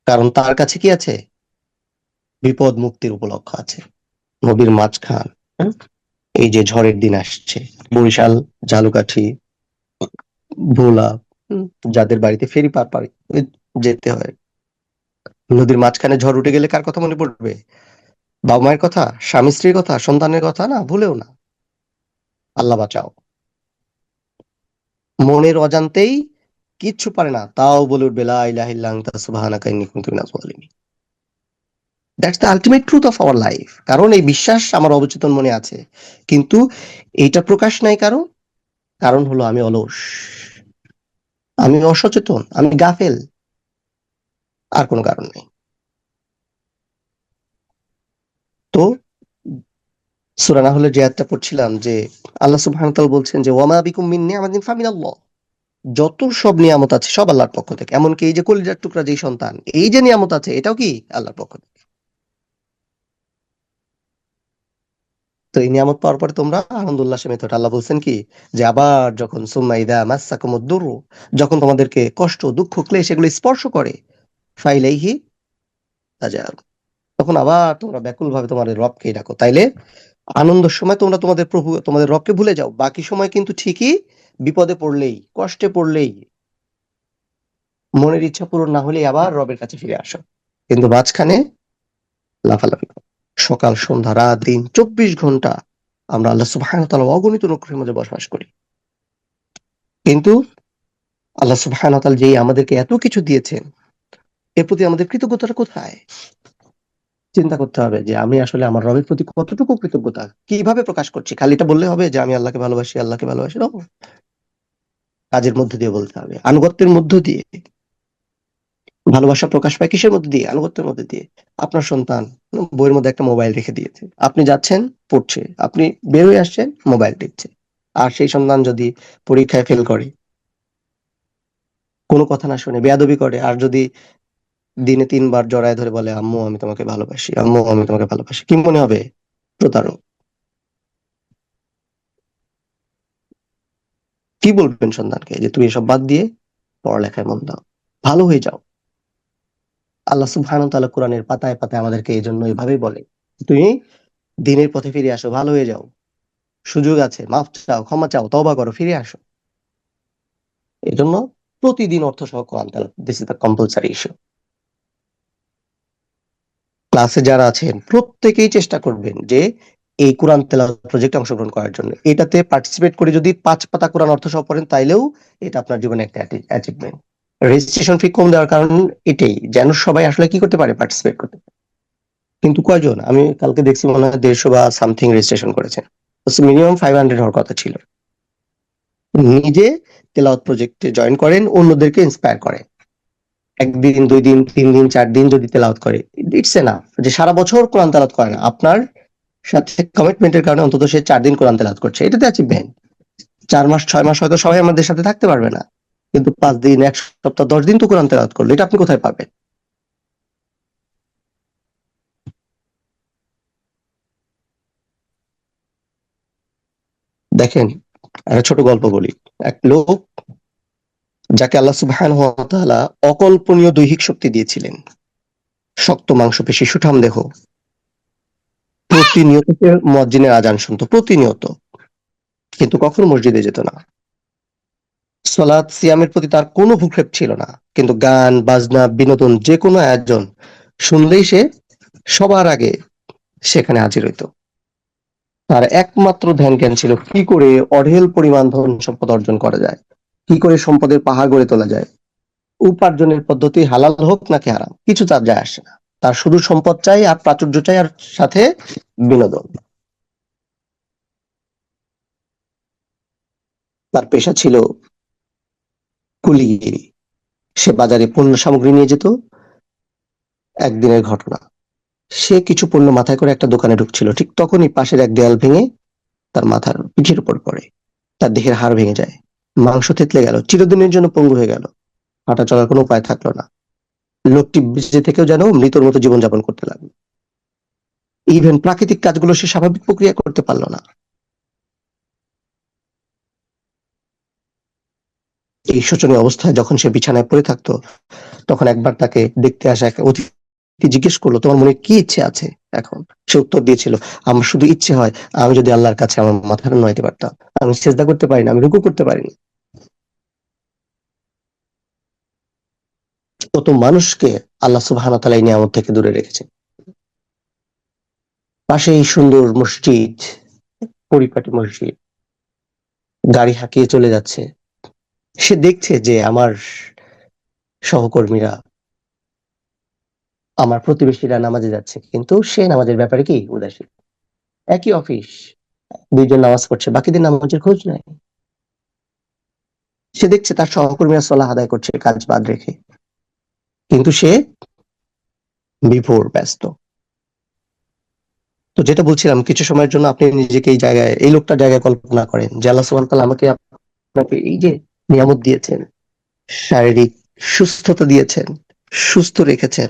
S1: কারণ তার কাছে কি আছে? বিপদ মুক্তির উপলক্ষ আছে। নদীর মাঝখান, হ্যাঁ? এই যে ঝড়ের দিন আসছে, বরিশাল, ঝালকাঠি, ভোলা, হুম, যাদের বাড়িতে ফেরি পার পাড়ি যেতে হয়, নদীর মাঝখানে ঝড় উঠে গেলে কার কথা মনে পড়বে? বাবা মায়ের কথা, স্বামী স্ত্রীর কথা, সন্তানের কথা? না, ভুলেও না। আল্লাহ বাঁচাও। মনের অজান্তেই কিচ্ছু পারে না, তাও বলে উঠবে লা ইলাহা ইল্লা আনতা সুবহানাকা ইন্নী কুনতু মিনাজ জালিমিন। That's the ultimate truth of our life. কারণ এই বিশ্বাস আমার অবচেতন মনে আছে, কিন্তু এইটা প্রকাশ নাই। কারণ কারণ হলো আমি অলস, আমি অসচেতন, আমি গাফেল। আর কোনো কারণ নেই। তো সূরা নাহলের যে আয়াতটা পড়ছিলাম, যে আল্লাহ সুবহানাহু ওয়া তাআলা বলছেন যে ওয়ামা বিকুম মিন নি'মাতিন ফামিনাল্লাহ। যত সব নিয়ামত আছে সব আল্লাহর পক্ষ থেকে। এমনকি এই যে কলিজার টুকরা যেই সন্তান, এই যে নিয়ামত আছে এটাও কি আল্লাহর পক্ষ থেকে। তো এই নিয়ামত পাওয়ার পরে তোমরা আনন্দ উল্লাসে মেতে ওঠো। আল্লাহ বলছেন কি, যে আবার যখন সুম্মা ইযা মাসসাকুমুদ দুররু, যখন তোমাদেরকে কষ্ট, দুঃখ, ক্লেশ এগুলো স্পর্শ করে, ফাইলাইহি তাজার, তখন আবার তোমরা ব্যাকুল ভাবে তোমাদের রবকে ডাকো। তাইলে আনন্দের সময় তোমরা তোমাদের প্রভু, তোমাদের রবকে ভুলে যাও, বাকি সময় কিন্তু ঠিকই বিপদে পড়লেই, কষ্টে পড়লেই, মনের ইচ্ছা পূরণ না হলেই আবার রবের কাছে ফিরে আসো। কিন্তু মাঝখানে লাফালাফি করো। সকাল, সন্ধ্যা, রাত, দিন, 24 ঘন্টা আমরা আল্লাহ সুবহানাহু ওয়া তাআলা অগণিত অনুগ্রহের মধ্যে বসবাস করি। কিন্তু আল্লাহ সুবহানাহু ওয়া তাআলা যেই আমাদেরকে এত কিছু দিয়েছেন, এর প্রতি আমাদের কৃতজ্ঞতাটা কোথায়? চিন্তা করতে হবে যে আমি আসলে আমার রবের প্রতি কতটুকু কৃতজ্ঞতা কিভাবে প্রকাশ করছি। খালি এটা বললে হবে যে আমি আল্লাহকে ভালোবাসি, আল্লাহকে ভালোবাসি? No, কাজের মধ্যে দিয়ে বলতে হবে, আনুগত্যের মধ্য দিয়ে। ভালোবাসা প্রকাশ পায় কিসের মধ্যে দিয়ে? আনুগত্যের মধ্যে দিয়ে। আপনার সন্তান বইয়ের মধ্যে একটা মোবাইল রেখে দিয়েছে, আপনি যাচ্ছেন, পড়ছে, আপনি বের হয়ে আসছেন, মোবাইল টিপছে। আর সেই সন্তান যদি পরীক্ষায় ফেল করে, কোনো কথা না শুনে বেয়াদবি করে, আর যদি দিনে 3 বার জড়ায় ধরে বলে, আম্মু আমি তোমাকে ভালোবাসি, আম্মু আমি তোমাকে ভালোবাসি, কি মনে হবে? প্রতারক। কি বলবেন সন্তানকে? যে তুমি এসব বাদ দিয়ে পড়ালেখায় মন দাও, ভালো হয়ে যাও। আল্লাহ সুবহানাহু ওয়া তাআলা কোরআনের পাতায় পাতায় আমাদেরকে এই জন্য এভাবেই বলে, তুমি দিনের পথে ফিরে আসো, ভালো হয়ে যাও, সুযোগ আছে, মাফ চাও, ক্ষমা চাও, তওবা করো, ফিরে আসো। এই জন্য প্রতিদিন অর্থ সহ কোরআন তেলাওয়াত, this is the compulsory issue. ক্লাসে যারা আছেন প্রত্যেকেই চেষ্টা করবেন যে এই কোরআন তেলাওয়াত প্রজেক্টে অংশগ্রহণ করার জন্য। এটাতে পার্টিসিপেট করে যদি 5 পাতা কোরআন অর্থ সহ পড়েন, তাইলেও এটা আপনার জীবনে একটা অ্যাচিভমেন্ট। রেজিস্ট্রেশন ফি কম দেওয়ার কারণ এটাই, যেন সবাই আসলে কি করতে পারে, পার্টিসিপেট করতে পারে। কিন্তু কয়জন? আমি কালকে দেখছি মনে হয় 150 বা সামথিং রেজিস্ট্রেশন করেছেন। মিনিমাম 500 হওয়ার কথা ছিল। নিজে তেলাওয়াত প্রজেক্টে জয়েন করেন, অন্যদেরকে ইন্সপায়ার করেন। 1 দিন 2 দিন 3 দিন 4 দিন যদি তেলাওয়াত করে, ইটস এনাফ। যে সারা বছর কোরআন তেলাওয়াত করে না, আপনার সাথে কমিটমেন্টের কারণে অন্তত সে 4 দিন কোরআন তেলাওয়াত করছে, এটাতে অ্যাচিভমেন্ট। 4 মাস 6 মাস হয়তো সবাই আমাদের সাথে থাকতে পারবে না, কিন্তু 5 দিন, 1 সপ্তাহ, 10 দিন তো কোরআন তেলাওয়াত করলো, এটা আপনি কোথায় পাবেন? দেখেন, একটা ছোট গল্প বলি। এক লোক, যাকে আল্লাহ সুবহানাহু ওয়া তাআলা অকল্পনীয় দৈহিক শক্তি দিয়েছিলেন, শক্ত মাংসপেশি, সুঠাম দেহ, প্রতিনিয়ত সে মুয়াজ্জিনের আজান শুনতো, প্রতিনিয়ত, কিন্তু কখনো মসজিদে যেত না। সালাত সিয়ামের প্রতি তার কোনো ভ্রুক্ষেপ ছিল না, কিন্তু গান বাজনা বিনোদন যে কোনো আয়োজন শুনলেই সে সবার আগে সেখানে হাজির হইতো। তার একমাত্র ধ্যান জ্ঞান ছিল কি করে অঢেল পরিমাণ ধন সম্পদ অর্জন করা যায়, কি করে সম্পদের পাহাড় গড়ে তোলা যায়। উপার্জনের পদ্ধতি হালাল হোক নাকি হারাম, কিছু তার যায় আসে না। তার শুধু সম্পদ চাই, আর প্রাচুর্য চাই, আর সাথে বিনোদন। তার পেশা ছিল কুলিগিরি। সে বাজারে পণ্য সামগ্রী নিয়ে যেত। একদিনের ঘটনা, সে কিছু পণ্য মাথায় করে একটা দোকানে ঢুকছিল, ঠিক তখনই পাশের এক দেয়াল ভেঙে তার মাথার পিঠের উপর পড়ে। তার দেহের হাড় ভেঙে যায়, মাংস থেতলে গেল, চিরদিনের জন্য পঙ্গু হয়ে গেল, হাঁটা চলার কোনো উপায় থাকলো না। লোকটি বেঁচে থেকেও যেন মৃতর মতো জীবনযাপন করতে লাগলো। ইভেন প্রাকৃতিক কাজগুলো সে স্বাভাবিক প্রক্রিয়া করতে পারলো না। এই শোচনীয় অবস্থায় যখন সে বিছানায় পড়ে থাকতো, তখন একবার তাকে দেখতে আসা এক অতিথি জিজ্ঞেস করলো, তোমার মনে কি ইচ্ছে আছে এখন? সে উত্তর দিয়েছিল, আমার শুধু ইচ্ছে হয় আমি যদি আল্লাহর কাছে আমার মাথাটা নোয়াইতে পারতাম। আমি সেজদা করতে পারি না, আমি রুকু করতে পারিনি। কত মানুষকে আল্লাহ সুবহানাহু ওয়া তাআলা এই নিয়ামত থেকে দূরে রেখেছেন। পাশেই সুন্দর মসজিদ, পরিপাটি মসজিদ, গাড়ি হাঁকিয়ে চলে যাচ্ছে। সে দেখছে যে আমার সহকর্মীরা, আমার প্রতিবেশীরা নামাজে যাচ্ছে, কিন্তু সে নামাজের ব্যাপারে কি উদাসীন। একই অফিস, 2 জন নামাজ পড়ছে, বাকিদের নামাজের খোঁজ নাই। সে দেখছে তার সহকর্মীরা সালাহ আদায় করছে কাজ বাদ রেখে, কিন্তু সে বিভোর ব্যস্ত। তো যেটা বলছিলাম, কিছু সময়ের জন্য আপনি নিজেকে এই জায়গায়, এই লোকটার জায়গায় কল্পনা করেন যে আল্লাহ সুবহানাহু ওয়া তাআলা আমাকে আপনাকে এই যে নিয়ামত দিয়েছেন, শারীরিক সুস্থতা দিয়েছেন, সুস্থ রেখেছেন,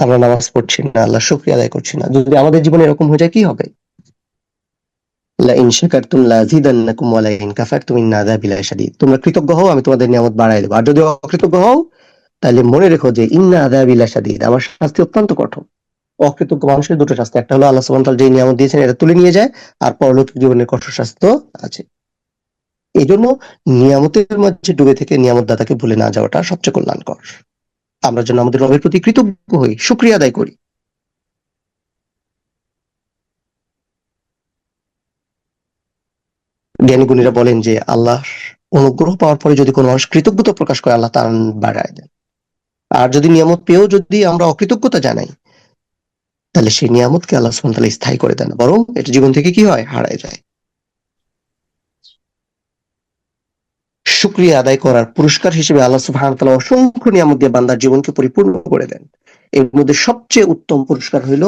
S1: আমরা নামাজ পড়ছি না, আল্লাহ শুকরিয়া আদায় করছি না। যদি আমাদের জীবনে এরকম হয়ে যায়, কি হবে? লাইন শাকারতুম লাযিদান্নাকুম ওয়া লাইন কাফারতুম ইন্না আযাবি লাশাদীদ। তোমরা কৃতজ্ঞ হও, আমি তোমাদের নিয়ামত বাড়ায় দেব। আর যদি অকৃতজ্ঞ হও, তাহলে মনে রেখো যে ইন্না আযাবি লাশাদীদ, আমার শাস্তি অত্যন্ত কঠোর। অকৃতজ্ঞ মানুষের দুটো শাস্তি, একটা হলো আল্লাহ সুবহানাহু ওয়া তাআলা যে নিয়ামত দিয়েছেন এটা তুলে নিয়ে যায়, আর পরলৌকিক জীবনের কঠোর শাস্তি তো আছে। এই জন্য নিয়ামতের মাঝে ডুবে থেকে নিয়ামত দাতাকে ভুলে না যাওয়াটা সবচেয়ে কল্যাণকর। আমরা যেন আমাদের রবের প্রতি কৃতজ্ঞ হই, শুকরিয়া আদায় করি। জ্ঞানী গুণীরা বলেন যে আল্লাহর অনুগ্রহ পাওয়ার পরে যদি কোনো মানুষ কৃতজ্ঞতা প্রকাশ করে, আল্লাহ তার বাড়ায় দেন। আর যদি নিয়ামত পেয়েও যদি আমরা অকৃতজ্ঞতা জানাই, তাহলে সেই নিয়ামতকে আল্লাহ সুবহানাহু ওয়া তাআলা স্থায়ী করে দেন, বরং এটা জীবন থেকে কি হয়, হারায় যায়। শুকরিয়া আদায় করার পুরস্কার হিসেবে আল্লাহ সুবহানাহু ওয়া তাআলা অসংখ্য নিয়ামত দিয়ে বান্দার জীবনকে পরিপূর্ণ করে দেন। এর মধ্যে সবচেয়ে উত্তম পুরস্কার হইল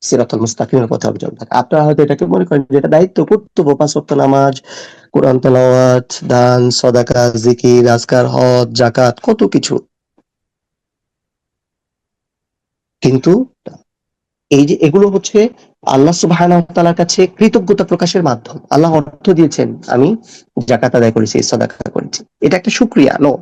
S1: সিরাতুল মুস্তাকিমের পথে অবিচল থাকা। আপনারা হয়তো এটাকে মনে করেন যে এটা দায়িত্ব, কর্তব্য, ৫ ওয়াক্ত নামাজ, কোরআন তেলাওয়াত, দান, সদাকা, জিকির, আজকার, হজ, যাকাত, কত কিছু। কিন্তু এই যে এগুলো হচ্ছে আল্লাহ সুবহানাহু ওয়া তাআলার কাছে কৃতজ্ঞতা প্রকাশের মাধ্যম। আল্লাহ অর্থ দিয়েছেন, আমি যাকাত আদায় করেছি, সদাকা করেছি। এটা একটা শুকরিয়া। নো,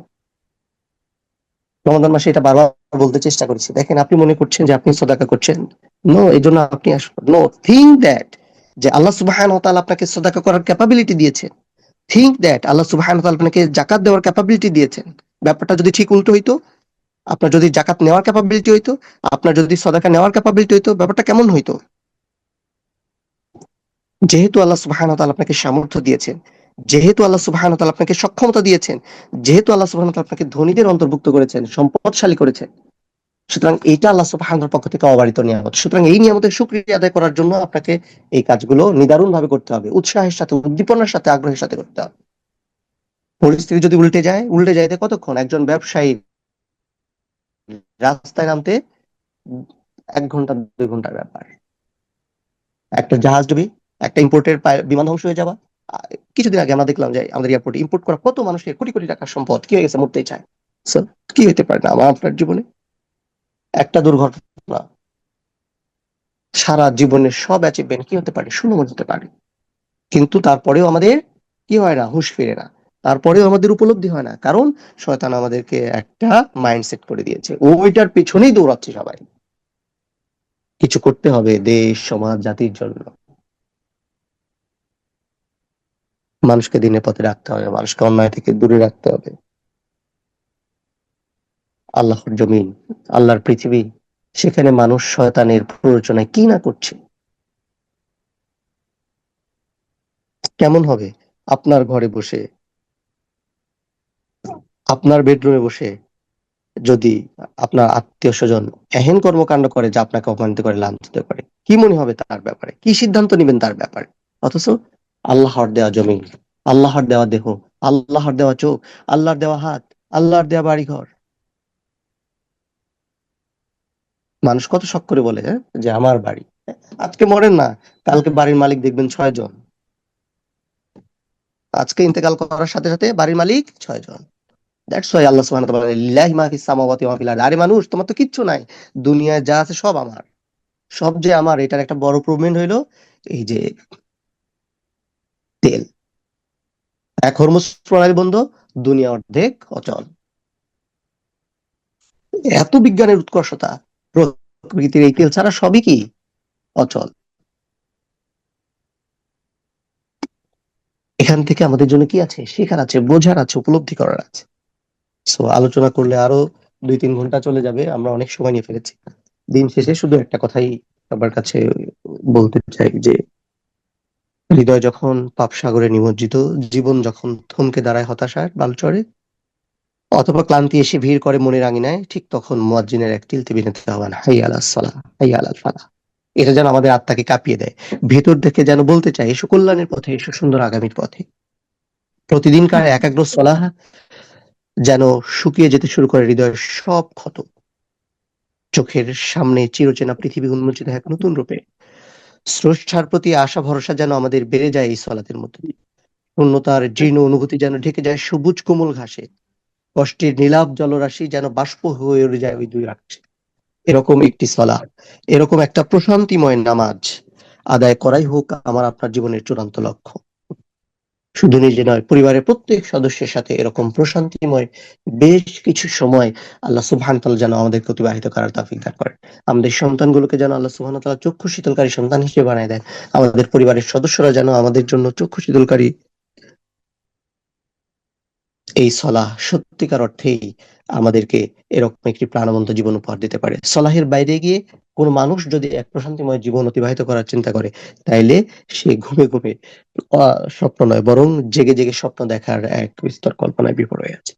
S1: রমাদান মাসে এটা বারবার বলতে চেষ্টা করেছি। দেখেন, আপনি মনে করছেন যে আপনি সদাকা করছেন, নো, এই জন্য আপনি নো থিঙ্ক দ্যাট যে আল্লাহ সুবহানাহু ওয়া তাআলা আপনাকে সদাকা করার ক্যাপাবিলিটি দিয়েছেন। থিঙ্ক দ্যাট আল্লাহ সুবহানাহু ওয়া তাআলা আপনাকে যাকাত দেওয়ার ক্যাপাবিলিটি দিয়েছেন। ব্যাপারটা যদি ঠিক উল্টো হইতো, আপনার যদি যাকাত নেওয়ার ক্যাপাবিলিটি হইতো, আপনার যদি সদাকা নেওয়ার ক্যাপাবিলিটি হইতো, ব্যাপারটা কেমন হইতো? যেহেতু আল্লাহ সুবহানাহু ওয়া তাআলা আপনাকে সামর্থ্য দিয়েছেন, যেহেতু আল্লাহ সুবহানাহু ওয়া তাআলা আপনাকে সক্ষমতা দিয়েছেন, যেহেতু আল্লাহ সুবহানাহু ওয়া তাআলা আপনাকে ধনীদের অন্তর্ভুক্ত করেছেন, সম্পদশালী করেছেন, সুতরাং এইটা আল্লাহ সুবহানাহু ওয়া তাআলার পক্ষ থেকে অবারিত নিয়ামত। সুতরাং এই নিয়ামতের শুকরিয়া আদায় করার জন্য আপনাকে এই কাজগুলো নিদারুণ ভাবে করতে হবে, উৎসাহের সাথে, উদ্দীপনার সাথে, আগ্রহের সাথে করতে হবে। পরিস্থিতি যদি উল্টে যায়, উল্টে যাইতে কতক্ষণ? একজন ব্যবসায়ী রাস্তায় নামতে ১ ঘন্টা ২ ঘন্টার ব্যাপার। একটা জাহাজ ডুবি, একটা ইম্পোর্টের বিমান ধ্বংস হয়ে যাওয়া। কিছুদিন আগে আমরা দেখলাম যে আমাদের এয়ারপোর্টে ইম্পোর্ট করা কত মানুষের কোটি কোটি টাকার সম্পদ কি হয়ে গেছে, মরতেই চায়। So, কি হইতে পারে না আমার আপনার জীবনে? একটা দুর্ঘটনা সারা জীবনের সব অ্যাচিভমেন্ট কি হতে পারে, শূন্য হতে পারে। কিন্তু তারপরেও আমাদের কি হয় না, হুঁশ ফিরে না। তারপরেও আমাদের উপলব্ধি হয় না, কারণ শয়তান আমাদেরকে একটা মাইন্ডসেট করে দিয়েছে, ওইটার পিছনেই দৌড়াচ্ছে সবাই। কিছু করতে হবে দেশ, সমাজ, জাতির জন্য। মানুষকে দিনের পথে রাখতে হবে, মানুষকে অন্যায় থেকে দূরে রাখতে হবে। আল্লাহর জমিন, আল্লাহর পৃথিবী, সেখানে মানুষ শয়তানের প্ররোচনায় কি না করছে। কেমন হবে আপনার ঘরে বসে, আপনার বেডরুমে বসে যদি আপনার আত্মীয় স্বজন এহেন কর্মকাণ্ড করে যা আপনাকে অপমানিত করে, লাঞ্ছিত করে, কি মনে হবে তার ব্যাপারে, কি সিদ্ধান্ত নেবেন তার ব্যাপারে? অথচ আল্লাহর দেওয়া জমিন, আল্লাহর দেওয়া দেহ, আল্লাহর দেওয়া চোখ, আল্লাহর দেওয়া হাত, আল্লাহর দেওয়া বাড়িঘর, মানুষ কত শখ করে বলে যে আমার বাড়ি। আজকে মরেন না, কালকে বাড়ির মালিক দেখবেন ৬ জন। আজকে ইন্তেকাল করার সাথে সাথে বাড়ির মালিক ৬ জন। দ্যাটস ওয়াই আল্লাহ সুবহানাহু ওয়া তাআলা বলেন, লিল্লাহি মা ফিস সামাওয়াতি ওয়া মা ফিল আরদ। আরে মানুষ, তোমার তো কিচ্ছু নাই, দুনিয়ায় যা আছে সব আমার। সব যে আমার, এটার একটা বড় প্রমাণ হইলো এই যে তেল। এক হরমুজ প্রণালী বন্ধ, দুনিয়া অর্ধেক অচল। এত বিজ্ঞানের উৎকর্ষতা, প্রকৃতির এই তেল ছাড়া সবই কি অচল। এখান থেকে আমাদের জন্য কি আছে, শেখার আছে, বোঝার আছে, উপলব্ধি করার আছে। সো আলোচনা করলে আরো ২-৩ ঘন্টা চলে যাবে, আমরা অনেক সময় নিয়ে ফেলেছি। দিন শেষে শুধু একটা কথাই সবার কাছে বলতে চাই যে হৃদয় যখন পাপ সাগরে নিমজ্জিত, জীবন যখন থমকে দাঁড়ায় হতাশার বালুচরে, অথবা ক্লান্তি এসে ভিড় করে মনের আঙিনায়, ঠিক তখন মুয়াজ্জিনের এক তিলতে বিনীত আহ্বান, হাইয়া আলাস সালাহ, হাইয়া আলাল ফালাহ। এটা যেন আমাদের আত্মাকে কাঁপিয়ে দেয়, ভেতর থেকে যেন বলতে চায়, এসো কল্যাণের পথে, এসো সুন্দর আগামীর পথে। প্রতিদিনকার একাগ্র সলাহ যেন শুকিয়ে যেতে শুরু করে হৃদয়ের সব ক্ষত। চোখের সামনে চিরচেনা পৃথিবী উন্মোচিত এক নতুন রূপে। স্রষ্টার প্রতি আশা ভরসা যেন আমাদের বেড়ে যায় এই সলাতের মধ্যে দিয়ে। শূন্যতার জীর্ণ অনুভূতি যেন ঢেকে যায় সবুজ কোমল ঘাসে। কষ্টের নীলাভ জলরাশি যেন বাষ্প হয়ে উড়ে যায় ওই দুই আকাশে। এরকম একটি সলাত, এরকম একটা প্রশান্তিময় নামাজ আদায় করাই হোক আমার আপনার জীবনের চূড়ান্ত লক্ষ্য। শুধু নিজে নয়, পরিবারের প্রত্যেক সদস্যের সাথে এরকম প্রশান্তিময় বেশ কিছু সময় আল্লাহ সুবহানাহু ওয়া তাআলা যেন আমাদেরকে অতিবাহিত করার তৌফিক দান করেন। আমাদের সন্তানগুলোকে যেন আল্লাহ সুবহানাহু ওয়া তাআলা চক্ষু শীতলকারী সন্তান হিসেবে বানায় দেন। আমাদের পরিবারের সদস্যরা যেন আমাদের জন্য চক্ষু শীতলকারী এই সলাহ সত্যিকার অর্থেই আমাদেরকে এরকম একটি প্রাণবন্ত জীবন উপহার দিতে পারে। সলাহের বাইরে গিয়ে কোনো মানুষ যদি এক প্রশান্তিময় জীবন অতিবাহিত করার চিন্তা করে, তাইলে সে ঘুমে ঘুমে স্বপ্ন নয়, বরং জেগে জেগে স্বপ্ন দেখার এক বিস্তর কল্পনায় বিভোর হয়ে আছে।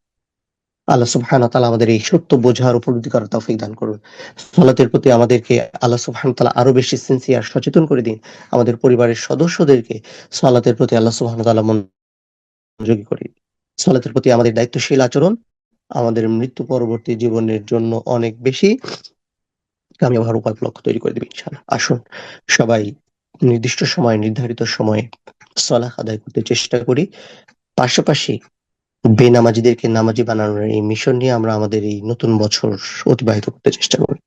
S1: আল্লাহ সুবহানাহু ওয়া তাআলা আমাদের এই সত্য বোঝার, উপলব্ধি করার তৌফিক দান করুন। সলাতের প্রতি আমাদেরকে আল্লাহ সুবহানাহু ওয়া তাআলা আরো বেশি সিনসিয়ার, সচেতন করে দিন। আমাদের পরিবারের সদস্যদেরকে সলাতের প্রতি আল্লাহ সুবহানাহু ওয়া তাআলা মনোযোগী করে দিন। সলাতের প্রতি আমাদের দায়িত্বশীল আচরণ আমাদের মৃত্যু পরবর্তী জীবনের জন্য অনেক বেশি কামিয়াব হওয়ার লক্ষ্য তৈরি করে দেবে ইনশাআল্লাহ। আসুন সবাই নির্দিষ্ট সময়ে নির্ধারিত সময়ে সলাহ আদায় করতে চেষ্টা করি। পাশাপাশি বেনামাজিদেরকে নামাজি বানানোর এই মিশন নিয়ে আমরা আমাদের এই নতুন বছর অতিবাহিত করতে চেষ্টা করি।